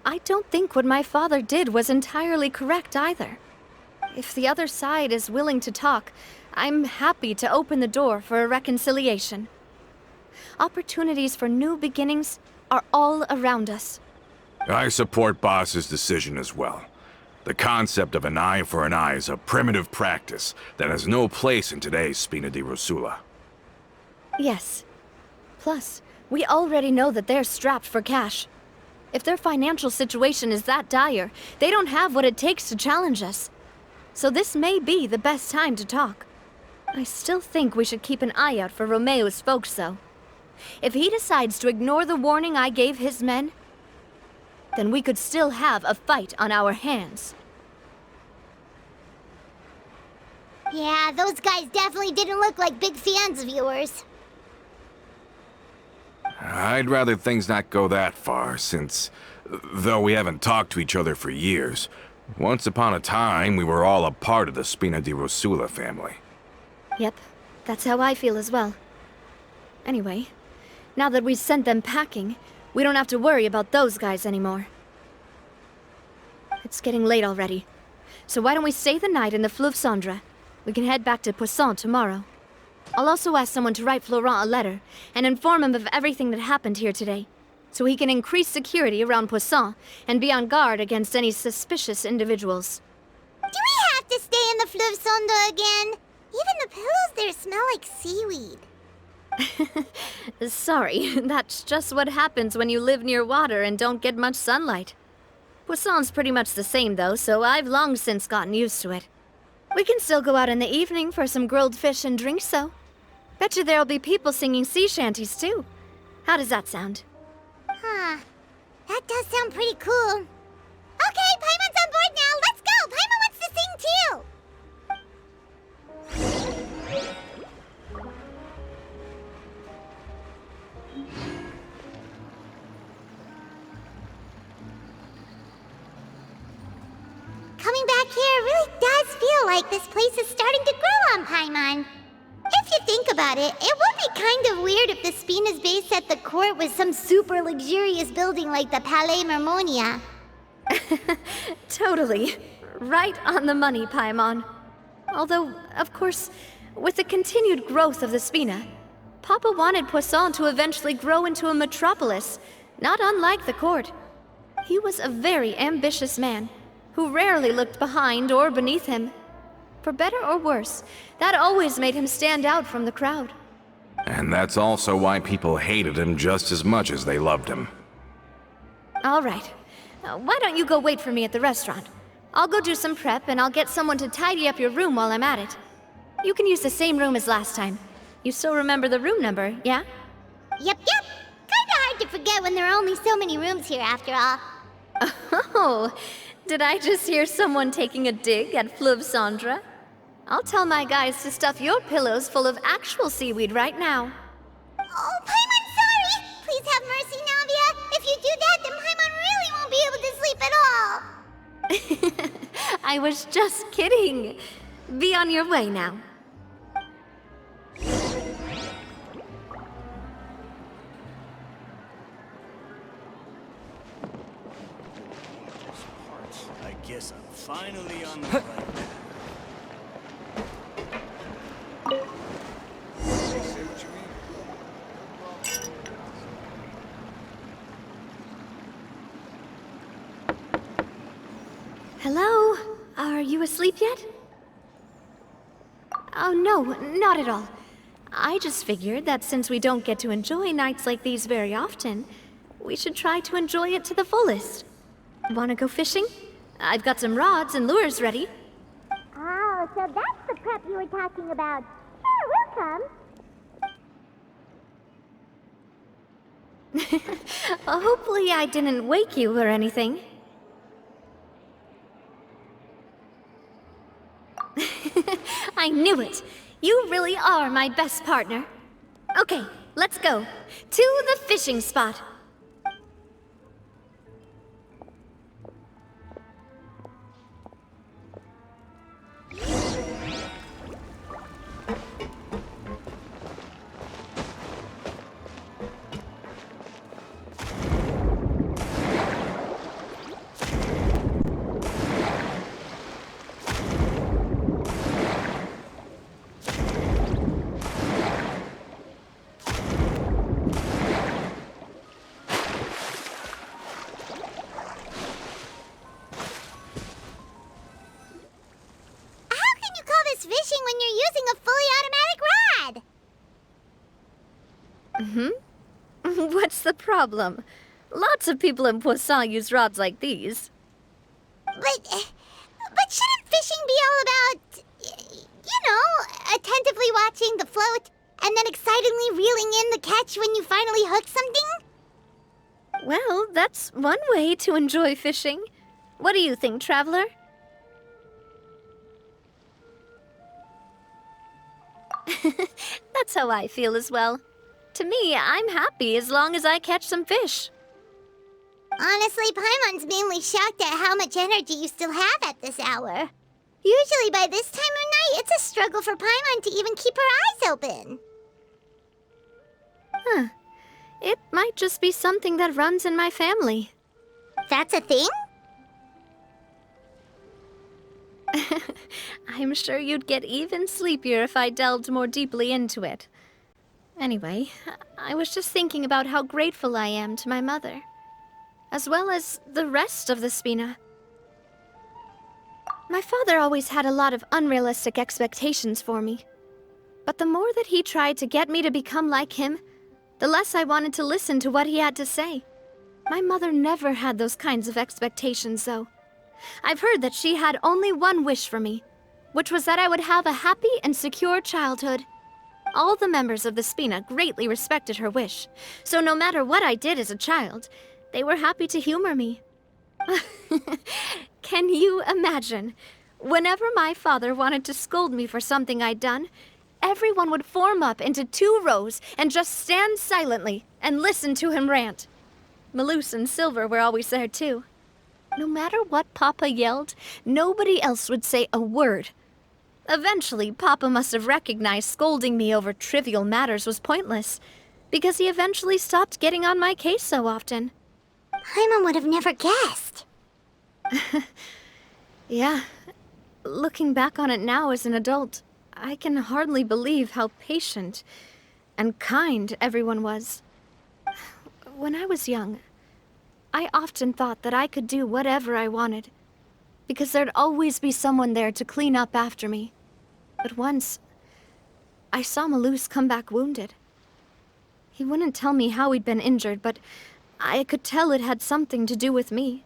I don't think what my father did was entirely correct either. If the other side is willing to talk, I'm happy to open the door for a reconciliation. Opportunities for new beginnings are all around us.
I support Boss's decision as well. The concept of an eye for an eye is a primitive practice that has no place in today's Spina di Rosula.
Yes. Plus, we already know that they're strapped for cash. If their financial situation is that dire, they don't have what it takes to challenge us. So this may be the best time to talk. I still think we should keep an eye out for Romeo's folks, though. If he decides to ignore the warning I gave his men, then we could still have a fight on our hands.
Yeah, those guys definitely didn't look like big fans of yours.
I'd rather things not go that far, since, though we haven't talked to each other for years, once upon a time we were all a part of the Spina di Rosula family.
Yep, that's how I feel as well. Anyway, now that we've sent them packing, we don't have to worry about those guys anymore. It's getting late already, so why don't we stay the night in the Fleuve Cendre? We can head back to Poisson tomorrow. I'll also ask someone to write Florent a letter and inform him of everything that happened here today, so he can increase security around Poisson and be on guard against any suspicious individuals.
Do we have to stay in the Fleuve Cendre again? Even the pillows there smell like seaweed.
Sorry, that's just what happens when you live near water and don't get much sunlight. Poisson's pretty much the same though, so I've long since gotten used to it. We can still go out in the evening for some grilled fish and drinks, though. Betcha there'll be people singing sea shanties too. How does that sound?
Huh. That does sound pretty cool. Okay, Paimon's on board now. Let's go. Paimon wants to sing too. Coming back here really does feel like this place is starting to grow on Paimon. If you think about it, it would be kind of weird if the Spina's base at the court was some super luxurious building like the Palais Mermonia.
Totally. Right on the money, Paimon. Although, of course, with the continued growth of the Spina, Papa wanted Poisson to eventually grow into a metropolis, not unlike the court. He was a very ambitious man, who rarely looked behind or beneath him. For better or worse, that always made him stand out from the crowd.
And that's also why people hated him just as much as they loved him.
All right. Why don't you go wait for me at the restaurant? I'll go do some prep, and I'll get someone to tidy up your room while I'm at it. You can use the same room as last time. You still remember the room number, yeah?
Yep. Kinda hard to forget when there are only so many rooms here after all.
Oh, did I just hear someone taking a dig at Fleuve Cendre? I'll tell my guys to stuff your pillows full of actual seaweed right now.
Oh, Paimon, sorry! Please have mercy, Navia. If you do that, then Paimon really won't be able to sleep at all.
I was just kidding. Be on your way now.
I guess I'm finally on the right path.
Hello? Are you asleep yet? Oh, no, not at all. I just figured that since we don't get to enjoy nights like these very often, we should try to enjoy it to the fullest. Wanna go fishing? I've got some rods and lures ready.
Oh, so that's the prep you were talking about. Sure, we'll come.
Hopefully I didn't wake you or anything. I knew it! You really are my best partner. Okay, let's go. To the fishing spot.
when you're using a fully automatic rod.
What's the problem? Lots of people in Poisson use rods like these.
But shouldn't fishing be all about, attentively watching the float and then excitedly reeling in the catch when you finally hook something?
Well, that's one way to enjoy fishing. What do you think, Traveler? That's how I feel as well. To me, I'm happy as long as I catch some fish.
Honestly, Paimon's mainly shocked at how much energy you still have at this hour. Usually by this time of night, it's a struggle for Paimon to even keep her eyes open.
Huh. It might just be something that runs in my family.
That's a thing?
I'm sure you'd get even sleepier if I delved more deeply into it. Anyway, I was just thinking about how grateful I am to my mother, as well as the rest of the Spina. My father always had a lot of unrealistic expectations for me. But the more that he tried to get me to become like him, the less I wanted to listen to what he had to say. My mother never had those kinds of expectations, though. I've heard that she had only one wish for me, which was that I would have a happy and secure childhood. All the members of the Spina greatly respected her wish, so no matter what I did as a child, they were happy to humor me. Can you imagine? Whenever my father wanted to scold me for something I'd done, everyone would form up into 2 rows and just stand silently and listen to him rant. Malouse and Silver were always there too. No matter what Papa yelled, nobody else would say a word. Eventually, Papa must have recognized scolding me over trivial matters was pointless, because he eventually stopped getting on my case so often.
Paimon would have never guessed.
Yeah. Looking back on it now as an adult, I can hardly believe how patient and kind everyone was. When I was young, I often thought that I could do whatever I wanted, because there'd always be someone there to clean up after me. But once, I saw Malouse come back wounded. He wouldn't tell me how he'd been injured, but I could tell it had something to do with me.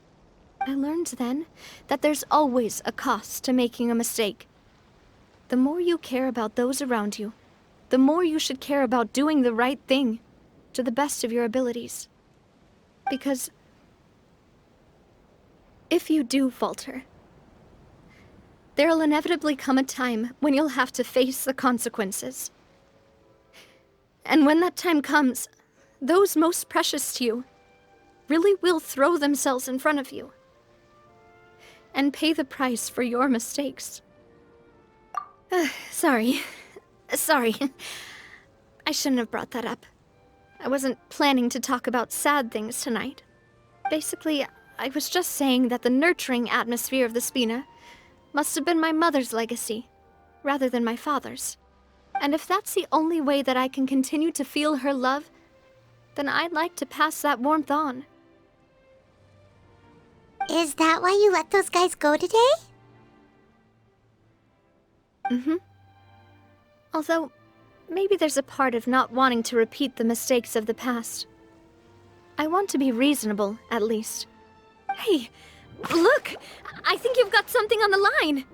I learned then that there's always a cost to making a mistake. The more you care about those around you, the more you should care about doing the right thing, to the best of your abilities. Because if you do falter, there'll inevitably come a time when you'll have to face the consequences. And when that time comes, those most precious to you really will throw themselves in front of you and pay the price for your mistakes. Sorry. I shouldn't have brought that up. I wasn't planning to talk about sad things tonight. Basically, I was just saying that the nurturing atmosphere of the Spina must have been my mother's legacy, rather than my father's. And if that's the only way that I can continue to feel her love, then I'd like to pass that warmth on.
Is that why you let those guys go today?
Mm-hmm. Although, maybe there's a part of not wanting to repeat the mistakes of the past. I want to be reasonable, at least. Hey, look! I think you've got something on the line!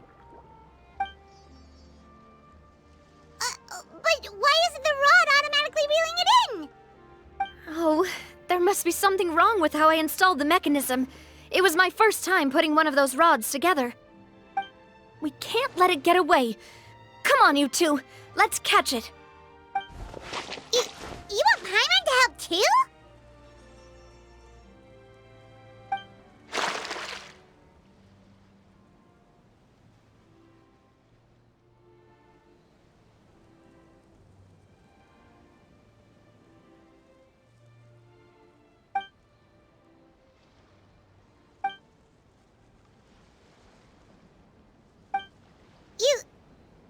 But why isn't the rod automatically reeling it in?
Oh, there must be something wrong with how I installed the mechanism. It was my first time putting one of those rods together. We can't let it get away. Come on, you two. Let's catch it.
You want Paimon to help too?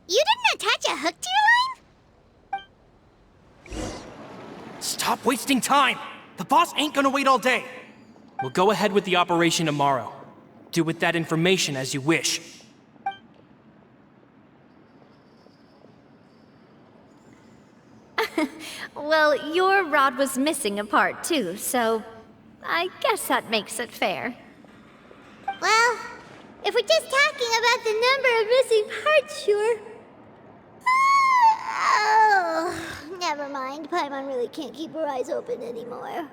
You didn't attach a hook to your line?
Stop wasting time! The boss ain't gonna wait all day. We'll go ahead with the operation tomorrow. Do with that information as you wish.
Well, your rod was missing a part too, so I guess that makes it fair.
Well, if we're just talking about the number of missing parts, sure. Oh, never mind. Paimon really can't keep her eyes open anymore.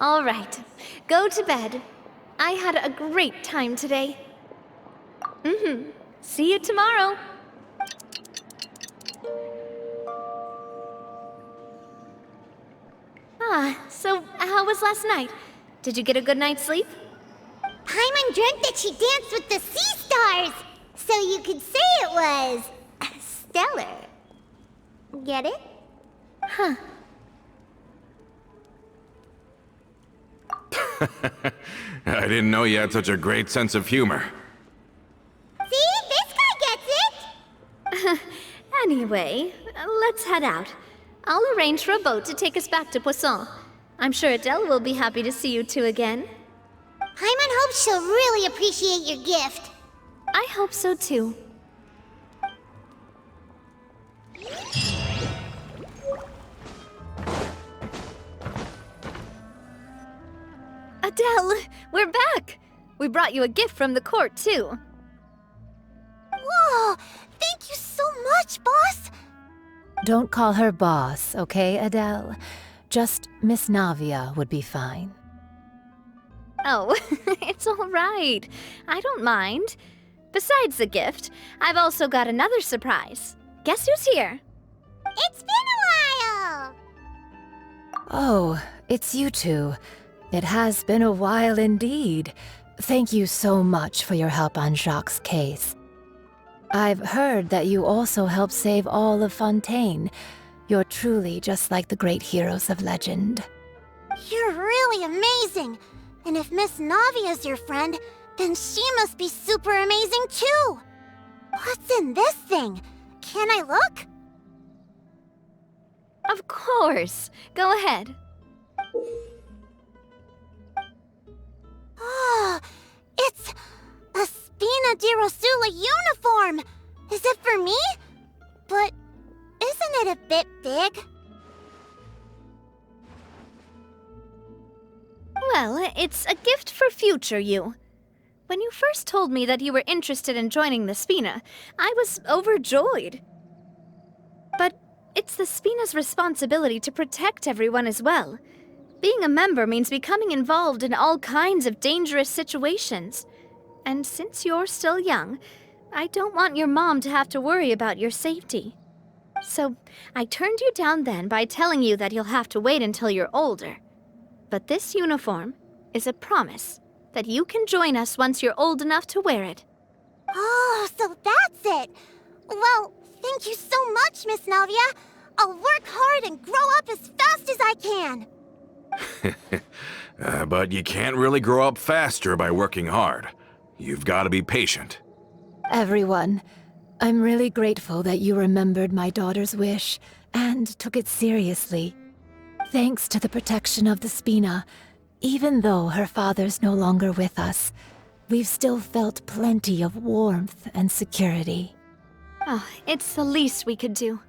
All right, go to bed. I had a great time today. See you tomorrow. So how was last night? Did you get a good night's sleep?
Paimon dreamt that she danced with the sea stars, so you could say it was stellar. Get it?
Huh.
I didn't know you had such a great sense of humor.
See? This guy gets it!
Anyway, let's head out. I'll arrange for a boat to take us back to Poisson. I'm sure Adele will be happy to see you two again.
Paimon hopes she'll really appreciate your gift.
I hope so too. Adele, we're back! We brought you a gift from the court too.
Whoa! Thank you so much, boss!
Don't call her boss, okay, Adele? Just Miss Navia would be fine.
Oh, it's all right. I don't mind. Besides the gift, I've also got another surprise. Guess who's here?
It's been a while!
Oh, it's you two. It has been a while indeed. Thank you so much for your help on Jacques' case. I've heard that you also helped save all of Fontaine. You're truly just like the great heroes of legend.
You're really amazing! And if Miss Navia's your friend, then she must be super amazing too! What's in this thing? Can I look?
Of course. Go ahead.
Oh, it's a Spina di Rosula uniform! Is it for me? But isn't it a bit big?
Well, it's a gift for future you. When you first told me that you were interested in joining the Spina, I was overjoyed. But it's the Spina's responsibility to protect everyone as well. Being a member means becoming involved in all kinds of dangerous situations. And since you're still young, I don't want your mom to have to worry about your safety. So I turned you down then by telling you that you'll have to wait until you're older. But this uniform is a promise that you can join us once you're old enough to wear it.
Oh, so that's it! Well, thank you so much, Miss Navia! I'll work hard and grow up as fast as I can!
But you can't really grow up faster by working hard. You've got to be patient.
Everyone, I'm really grateful that you remembered my daughter's wish and took it seriously. Thanks to the protection of the Spina, even though her father's no longer with us, we've still felt plenty of warmth and security.
Oh, it's the least we could do.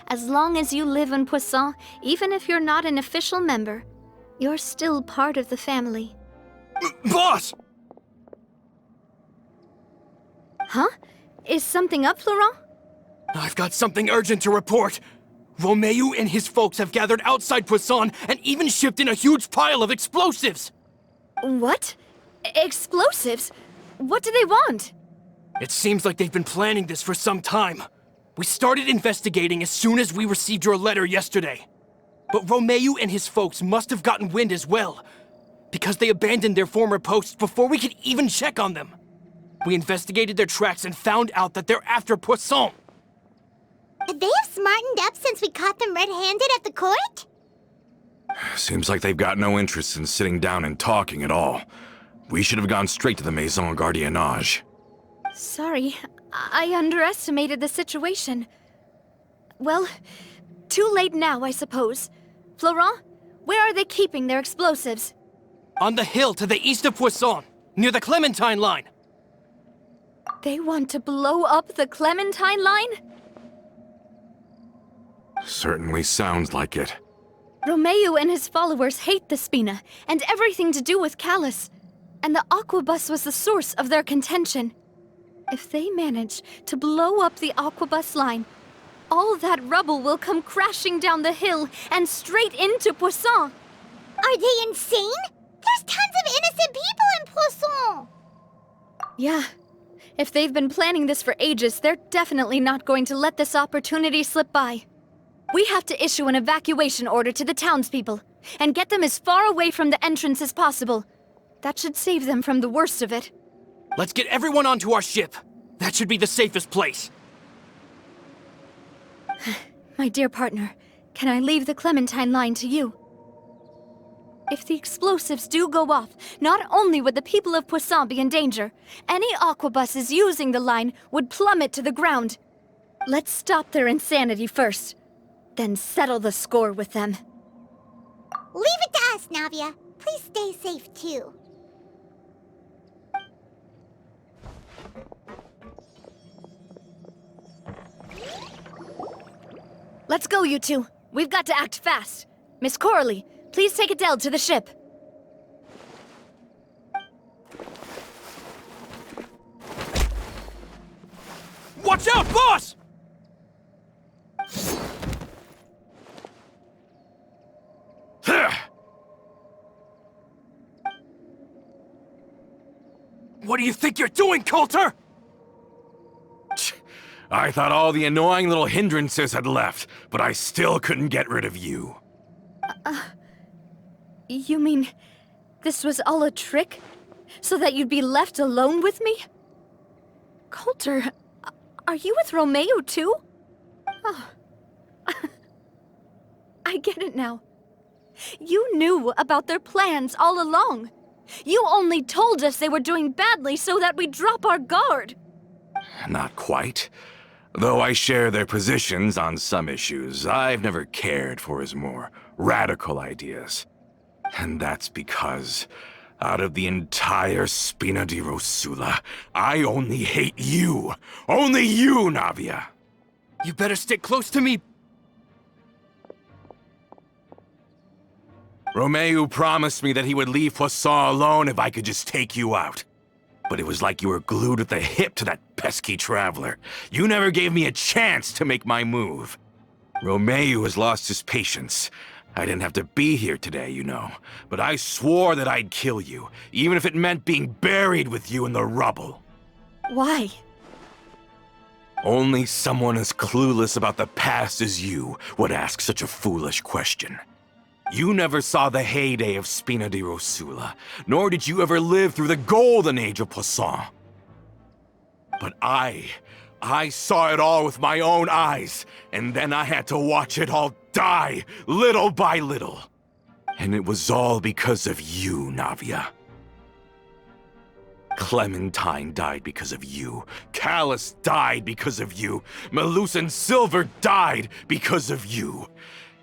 As long as you live in Poisson, even if you're not an official member, you're still part of the family.
Boss!
Huh? Is something up, Florent?
I've got something urgent to report. Romeu and his folks have gathered outside Poisson and even shipped in a huge pile of explosives!
What? Explosives? What do they want?
It seems like they've been planning this for some time. We started investigating as soon as we received your letter yesterday. But Romeu and his folks must have gotten wind as well, because they abandoned their former posts before we could even check on them. We investigated their tracks and found out that they're after Poisson.
They have smartened up since we caught them red-handed at the court?
Seems like they've got no interest in sitting down and talking at all. We should have gone straight to the Maison Gardiennage.
Sorry, I underestimated the situation. Well, too late now, I suppose. Florent, where are they keeping their explosives?
On the hill to the east of Poisson, near the Clementine line.
They want to blow up the Clementine line?
Certainly sounds like it.
Romeo and his followers hate the Spina and everything to do with Callus. And the Aquabus was the source of their contention. If they manage to blow up the Aquabus line, all that rubble will come crashing down the hill and straight into Poisson.
Are they insane? There's tons of innocent people in Poisson!
Yeah. If they've been planning this for ages, they're definitely not going to let this opportunity slip by. We have to issue an evacuation order to the townspeople and get them as far away from the entrance as possible. That should save them from the worst of it.
Let's get everyone onto our ship. That should be the safest place.
My dear partner, can I leave the Clementine line to you? If the explosives do go off, not only would the people of Poisson be in danger, any Aquabuses using the line would plummet to the ground. Let's stop their insanity first, then settle the score with them.
Leave it to us, Navia. Please stay safe, too.
Let's go, you two. We've got to act fast. Miss Coralie, please take Adele to the ship.
Watch out, boss! What do you think you're doing, Coulter?
I thought all the annoying little hindrances had left, but I still couldn't get rid of you.
You mean this was all a trick? So that you'd be left alone with me? Coulter, are you with Romeo too? Oh. I get it now. You knew about their plans all along. You only told us they were doing badly so that we'd drop our guard.
Not quite. Though I share their positions on some issues, I've never cared for his more radical ideas. And that's because, out of the entire Spina di Rosula, I only hate you. Only you, Navia.
You better stick close to me.
Romeo promised me that he would leave Poisson alone if I could just take you out. But it was like you were glued at the hip to that pesky traveler. You never gave me a chance to make my move. Romeo has lost his patience. I didn't have to be here today, you know, but I swore that I'd kill you, even if it meant being buried with you in the rubble.
Why?
Only someone as clueless about the past as you would ask such a foolish question. You never saw the heyday of Spina di Rosula, nor did you ever live through the golden age of Poisson. But I saw it all with my own eyes, and then I had to watch it all die, little by little. And it was all because of you, Navia. Clementine died because of you. Callus died because of you. Melus and Silver died because of you.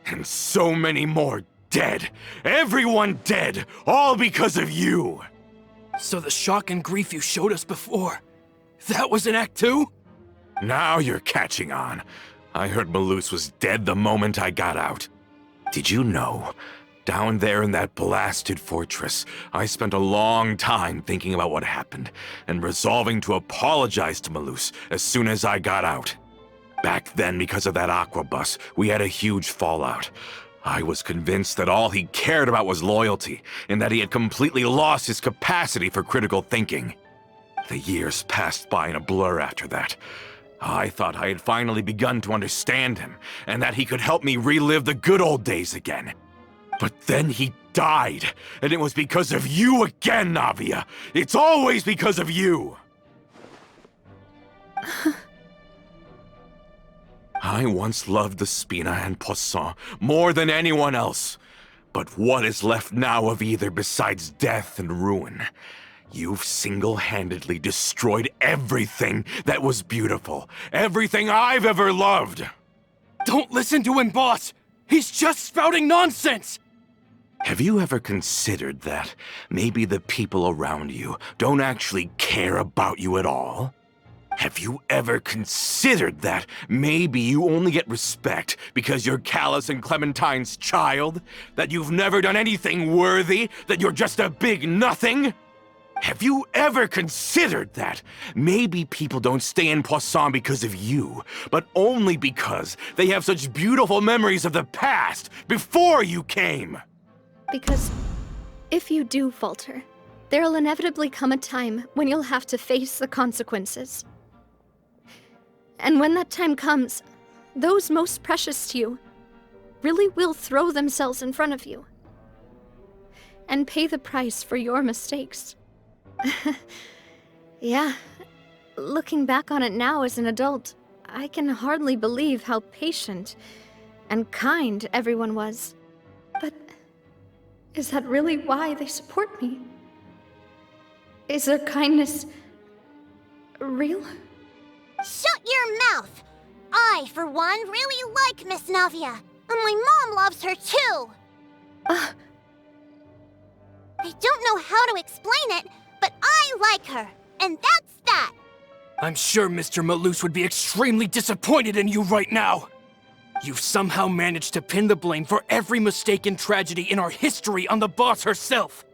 And so many more dead. Everyone dead, all because of you.
So the shock and grief you showed us before, that was in Act 2?
Now you're catching on. I heard Melus was dead the moment I got out. Did you know? Down there in that blasted fortress, I spent a long time thinking about what happened and resolving to apologize to Melus as soon as I got out. Back then, because of that Aquabus, we had a huge fallout. I was convinced that all he cared about was loyalty, and that he had completely lost his capacity for critical thinking. The years passed by in a blur after that. I thought I had finally begun to understand him, and that he could help me relive the good old days again. But then he died, and it was because of you again, Navia! It's always because of you! I once loved the Spina and Poisson more than anyone else. But what is left now of either besides death and ruin? You've single-handedly destroyed everything that was beautiful. Everything I've ever loved.
Don't listen to him, boss! He's just spouting nonsense!
Have you ever considered that maybe the people around you don't actually care about you at all? Have you ever considered that maybe you only get respect because you're Callus and Clementine's child? That you've never done anything worthy? That you're just a big nothing? Have you ever considered that maybe people don't stay in Poisson because of you, but only because they have such beautiful memories of the past before you came?
Because if you do falter, there'll inevitably come a time when you'll have to face the consequences. And when that time comes, those most precious to you really will throw themselves in front of you and pay the price for your mistakes. Yeah, looking back on it now as an adult, I can hardly believe how patient and kind everyone was. But is that really why they support me? Is their kindness real?
Shut your mouth! I, for one, really like Miss Navia, and my mom loves her too! I don't know how to explain it, but I like her, and that's that!
I'm sure Mr. Malus would be extremely disappointed in you right now. You've somehow managed to pin the blame for every mistake and tragedy in our history on the boss herself.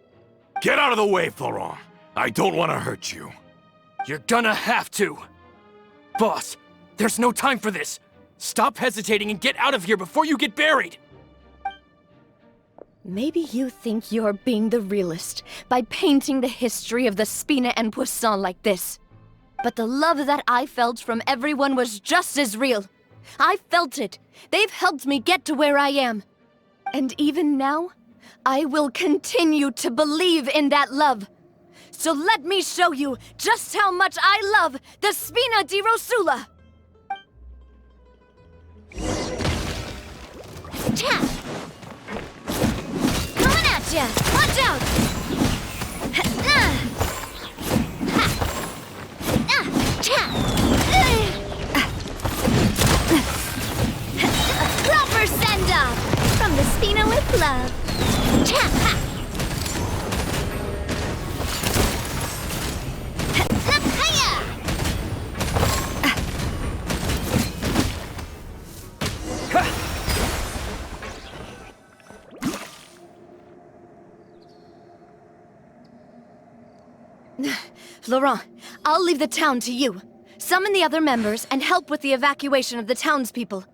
Get out of the way, Florent. I don't want to hurt you.
You're gonna have to. Boss, there's no time for this. Stop hesitating and get out of here before you get buried.
Maybe you think you're being the realist by painting the history of the Spina and Poisson like this. But the love that I felt from everyone was just as real. I felt it. They've helped me get to where I am. And even now, I will continue to believe in that love. So let me show you just how much I love the Spina di Rosula! Coming at ya! Watch out! Proper send-off! From the Spina with love! Florent, I'll leave the town to you. Summon the other members and help with the evacuation of the townspeople.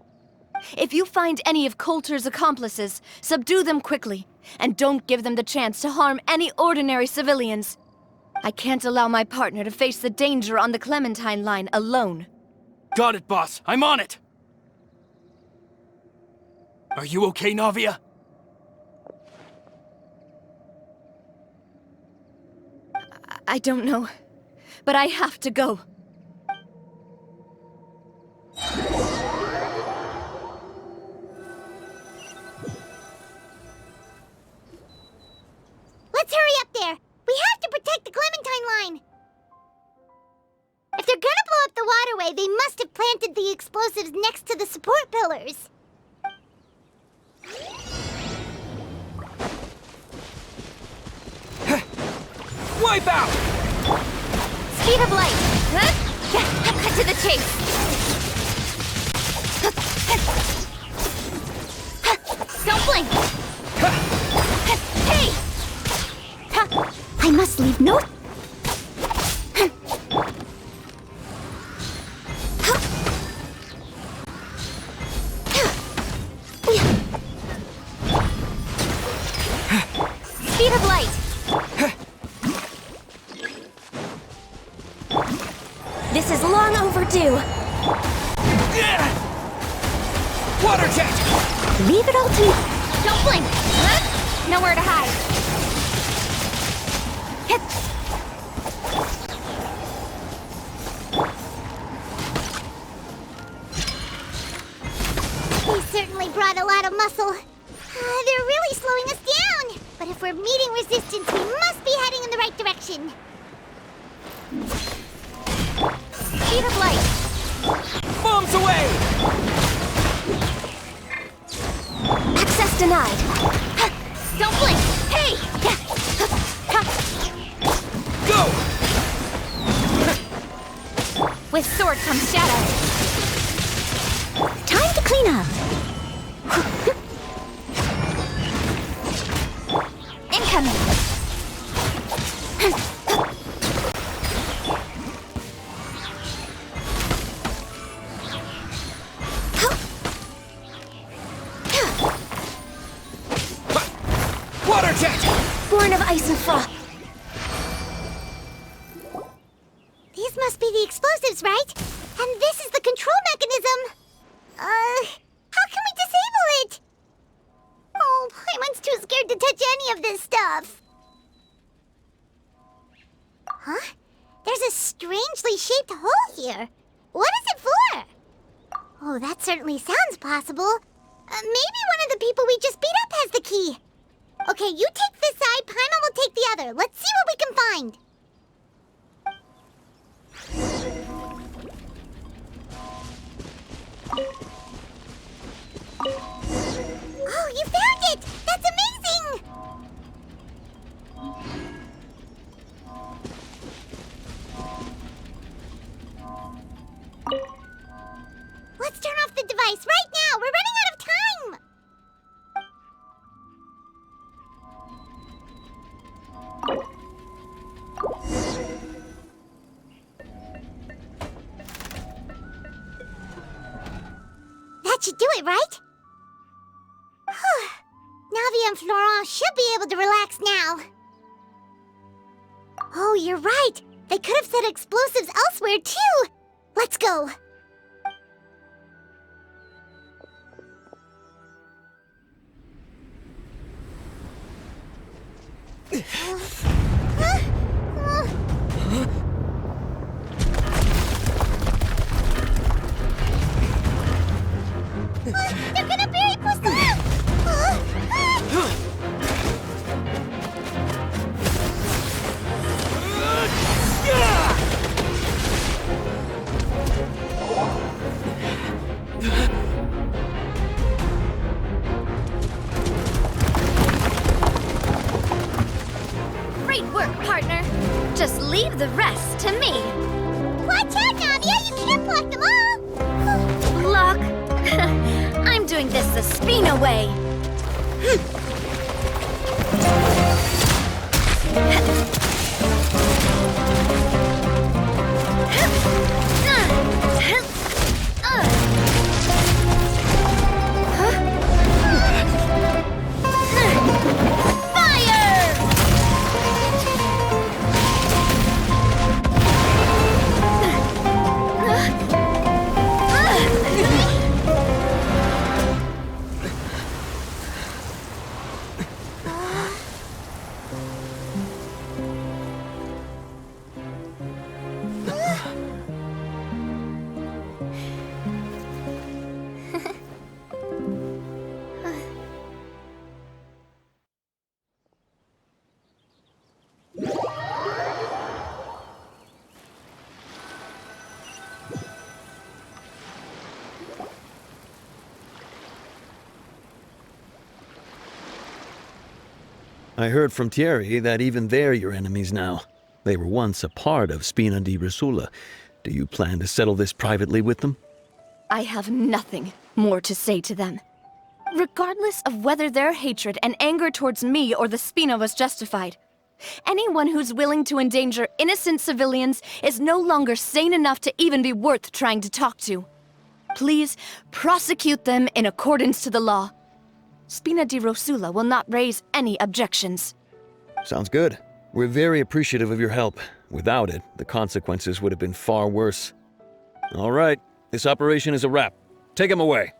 If you find any of Coulter's accomplices, subdue them quickly, and don't give them the chance to harm any ordinary civilians. I can't allow my partner to face the danger on the Clementine line alone.
Got it, boss. I'm on it. Are you okay, Navia?
I don't know, but I have to go.
Let's hurry up there! We have to protect the Clementine line! If they're gonna blow up the waterway, they must have planted the explosives next to the support pillars.
Wipe out!
Speed of light! Cut to the chase! Don't blink! Hey! I must leave no... Speed of light! This is long overdue.
Water jet!
Leave it all to me. Don't blink! Nowhere to hide. Hit! They certainly brought a lot of muscle. They're really slowing us down. But if we're meeting resistance, we must be heading in the right direction. Speed of light.
Bombs away!
Access denied. Don't blink. Hey!
Go!
With
comes Shadow.
Time to clean up.
Incoming.
Water jet!
Born of ice and froth. These must be the explosives, right? And this is the control mechanism. How can we disable it? Oh, Paimon's too scared to touch any of this stuff. Huh? There's a strangely shaped hole here. What is it for? Oh, that certainly sounds possible. Maybe one of the people we just beat up has the key. Okay, you take this side, Paimon will take the other. Let's see what we can find. Oh, you found it! That's amazing! Let's turn off the device right now! We're running out of time! That should do it, right? Navi and Florent should be able to relax now. Oh, you're right. They could have set explosives elsewhere, too. Let's go. They're gonna bury Poisson!
Great work, partner. Just leave the rest to me.
Watch out, Navia! You can't block them all!
Block. I'm doing this the Spina way.
I heard from Thierry that even they're your enemies now. They were once a part of Spina di Rosula. Do you plan to settle this privately with them?
I have nothing more to say to them. Regardless of whether their hatred and anger towards me or the Spina was justified, anyone who's willing to endanger innocent civilians is no longer sane enough to even be worth trying to talk to. Please prosecute them in accordance to the law. Spina di Rosula will not raise any objections.
Sounds good. We're very appreciative of your help. Without it, the consequences would have been far worse. All right, this operation is a wrap. Take him away.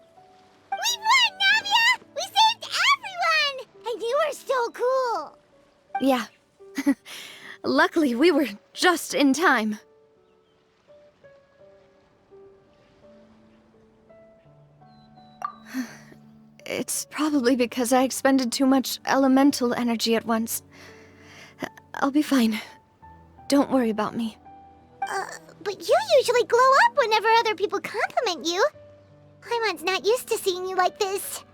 We won, Navia! We saved everyone! And you were so cool!
Yeah. Luckily, we were just in time. It's probably because I expended too much elemental energy at once. I'll be fine. Don't worry about me.
But you usually glow up whenever other people compliment you. Paimon's not used to seeing you like this.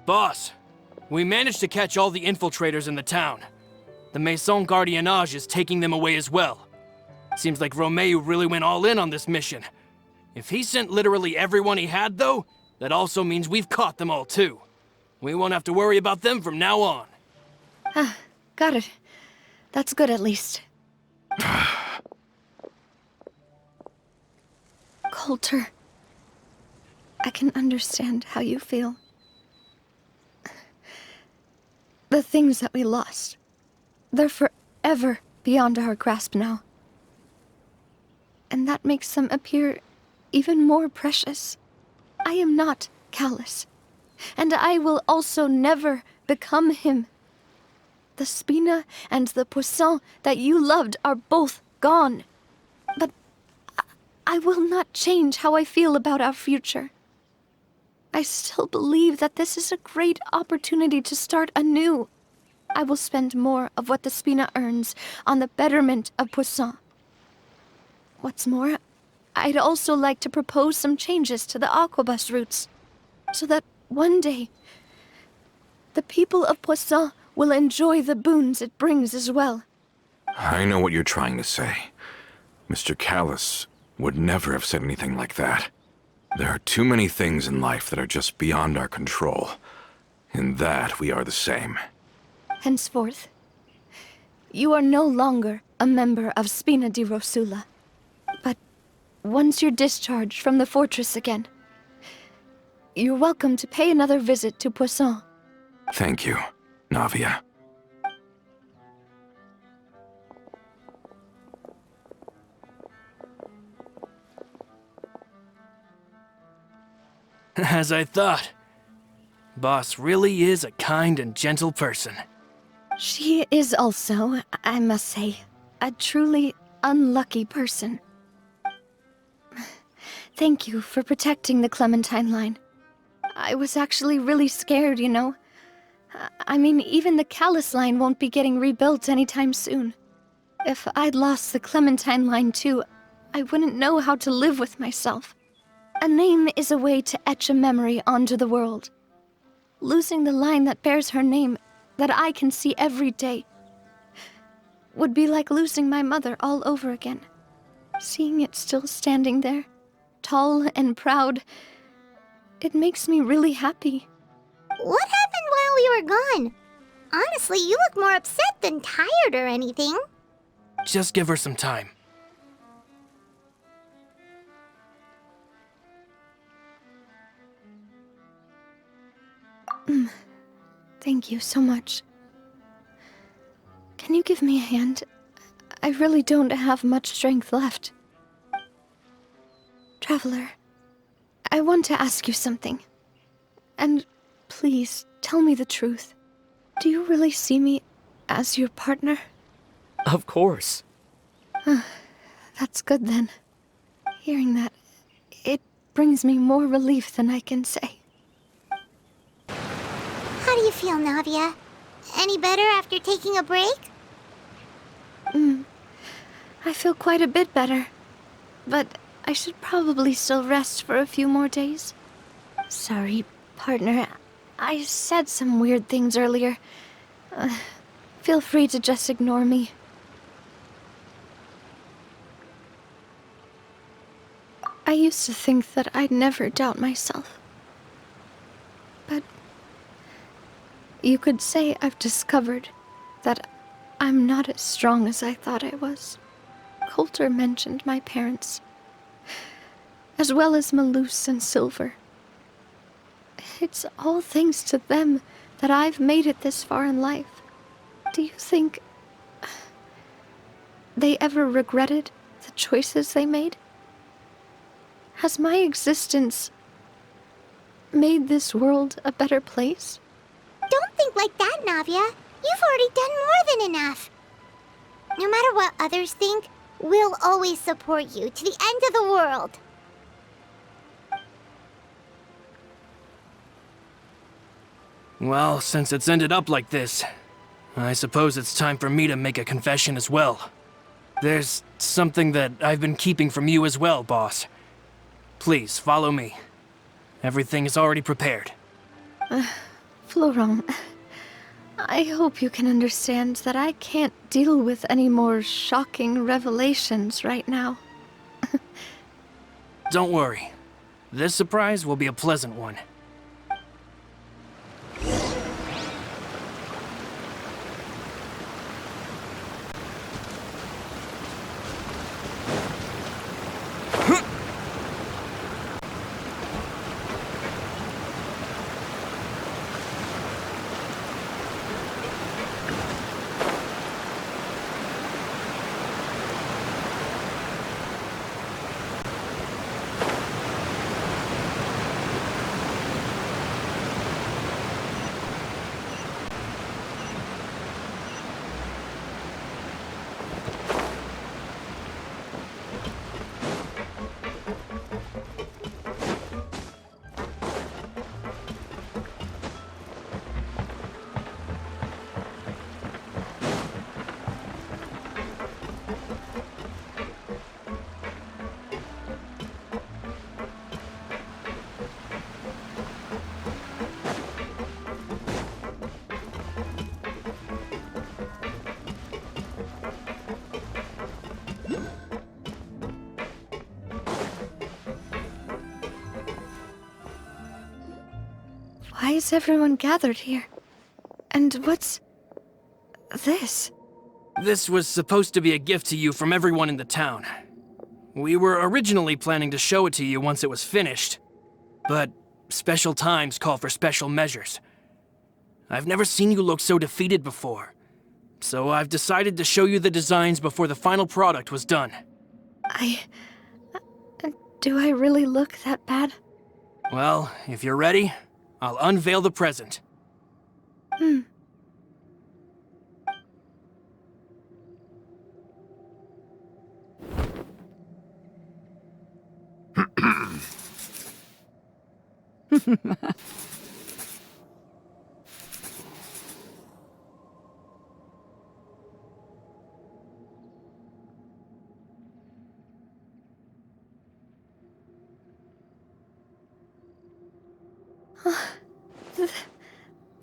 Boss, we managed to catch all the infiltrators in the town. The Maison Gardiennage is taking them away as well. Seems like Romeo really went all in on this mission. If he sent literally everyone he had, though, that also means we've caught them all, too. We won't have to worry about them from now on.
Got it. That's good, at least. Coulter, I can understand how you feel. The things that we lost, they're forever beyond our grasp now. And that makes them appear even more precious. I am not Callus, and I will also never become him. The Spina and the Poisson that you loved are both gone. But I will not change how I feel about our future. I still believe that this is a great opportunity to start anew. I will spend more of what the Spina earns on the betterment of Poisson. What's more, I'd also like to propose some changes to the Aquabus routes, so that one day, the people of Poisson will enjoy the boons it brings as well.
I know what you're trying to say. Mr. Callus would never have said anything like that. There are too many things in life that are just beyond our control. In that, we are the same.
Henceforth, you are no longer a member of Spina di Rosula. But once you're discharged from the fortress again, you're welcome to pay another visit to Poisson.
Thank you, Navia.
As I thought. Boss really is a kind and gentle person.
She is also, I must say, a truly unlucky person. Thank you for protecting the Clementine line. I was actually really scared, you know. I mean, even the Callus line won't be getting rebuilt anytime soon. If I'd lost the Clementine line too, I wouldn't know how to live with myself. A name is a way to etch a memory onto the world. Losing the line that bears her name, that I can see every day, would be like losing my mother all over again. Seeing it still standing there, tall and proud, it makes me really happy.
What happened while we were gone? Honestly, you look more upset than tired or anything.
Just give her some time.
Thank you so much. Can you give me a hand? I really don't have much strength left. Traveler, I want to ask you something. And please, tell me the truth. Do you really see me as your partner?
Of course.
That's good then. Hearing that, it brings me more relief than I can say.
How do you feel, Navia? Any better after taking a break?
I feel quite a bit better. But I should probably still rest for a few more days. Sorry, partner. I said some weird things earlier. Feel free to just ignore me. I used to think that I'd never doubt myself. But you could say I've discovered that I'm not as strong as I thought I was. Coulter mentioned my parents, as well as Malus and Silver. It's all thanks to them that I've made it this far in life. Do you think they ever regretted the choices they made? Has my existence made this world a better place?
Don't think like that, Navia. You've already done more than enough. No matter what others think, we'll always support you to the end of the world.
Well, since it's ended up like this, I suppose it's time for me to make a confession as well. There's something that I've been keeping from you as well, boss. Please, follow me. Everything is already prepared.
Florent, I hope you can understand that I can't deal with any more shocking revelations right now.
Don't worry. This surprise will be a pleasant one.
Why is everyone gathered here? And what's this?
This was supposed to be a gift to you from everyone in the town. We were originally planning to show it to you once it was finished, but special times call for special measures. I've never seen you look so defeated before, so I've decided to show you the designs before the final product was done.
Do I really look that bad?
Well, if you're ready, I'll unveil the present.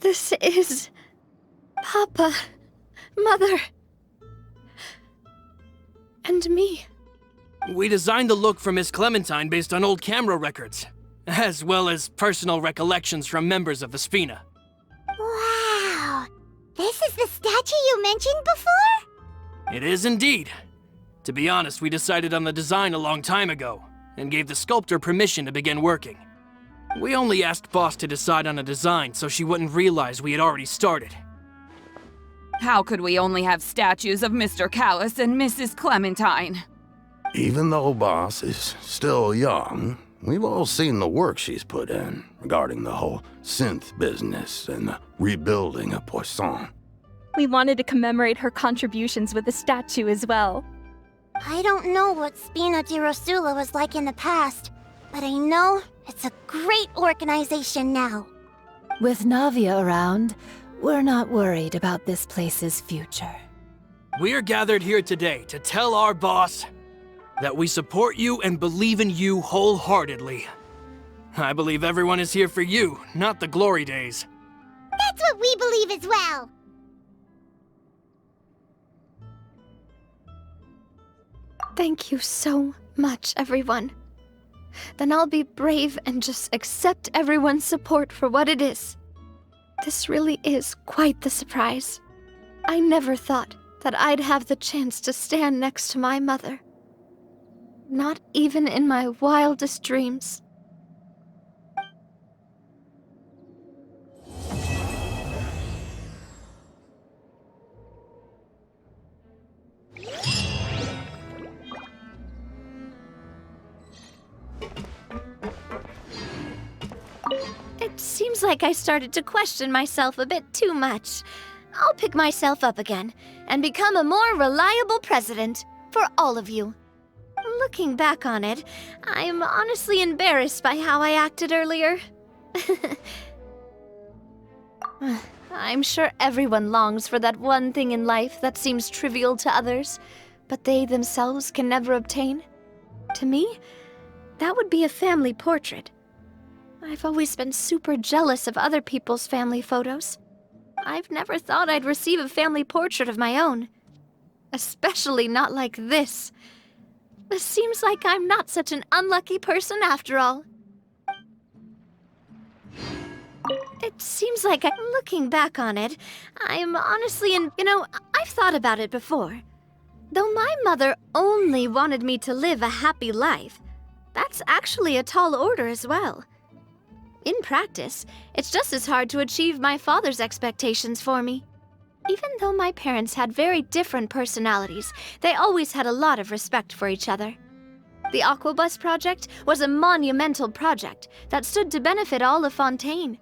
This is... Papa, Mother, and me.
We designed the look for Miss Clementine based on old camera records, as well as personal recollections from members of the Spina.
Wow! This is the statue you mentioned before?
It is indeed. To be honest, we decided on the design a long time ago, and gave the sculptor permission to begin working. We only asked Boss to decide on a design so she wouldn't realize we had already started.
How could we only have statues of Mr. Callis and Mrs. Clementine?
Even though Boss is still young, we've all seen the work she's put in regarding the whole synth business and the rebuilding of Poisson.
We wanted to commemorate her contributions with a statue as well.
I don't know what Spina di Rosula was like in the past, but I know it's a great organization now.
With Navia around, we're not worried about this place's future.
We're gathered here today to tell our boss that we support you and believe in you wholeheartedly. I believe everyone is here for you, not the glory days.
That's what we believe as well.
Thank you so much, everyone. Then I'll be brave and just accept everyone's support for what it is. This really is quite the surprise. I never thought that I'd have the chance to stand next to my mother. Not even in my wildest dreams. It seems like I started to question myself a bit too much. I'll pick myself up again and become a more reliable president for all of you. Looking back on it, I'm honestly embarrassed by how I acted earlier. I'm sure everyone longs for that one thing in life that seems trivial to others, but they themselves can never obtain. To me, that would be a family portrait. I've always been super jealous of other people's family photos. I've never thought I'd receive a family portrait of my own. Especially not like this. It seems like I'm not such an unlucky person after all. It seems like looking back on it, I'm honestly I've thought about it before. Though my mother only wanted me to live a happy life, that's actually a tall order as well. In practice, it's just as hard to achieve my father's expectations for me. Even though my parents had very different personalities, they always had a lot of respect for each other. The Aquabus project was a monumental project that stood to benefit all of Fontaine.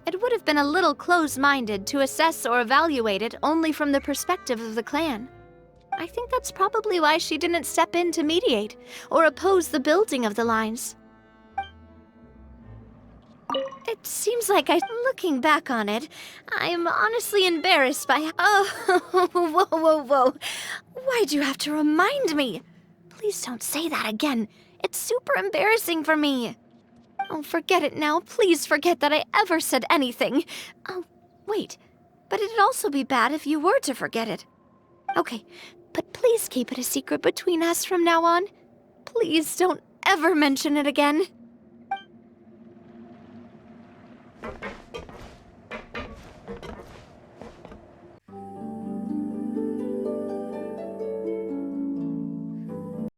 It would have been a little close-minded to assess or evaluate it only from the perspective of the clan. I think that's probably why she didn't step in to mediate or oppose the building of the lines. It seems like looking back on it, I'm honestly embarrassed by— Oh, whoa. Why'd you have to remind me? Please don't say that again. It's super embarrassing for me. Oh, forget it now. Please forget that I ever said anything. Oh, wait. But it'd also be bad if you were to forget it. Okay, but please keep it a secret between us from now on. Please don't ever mention it again.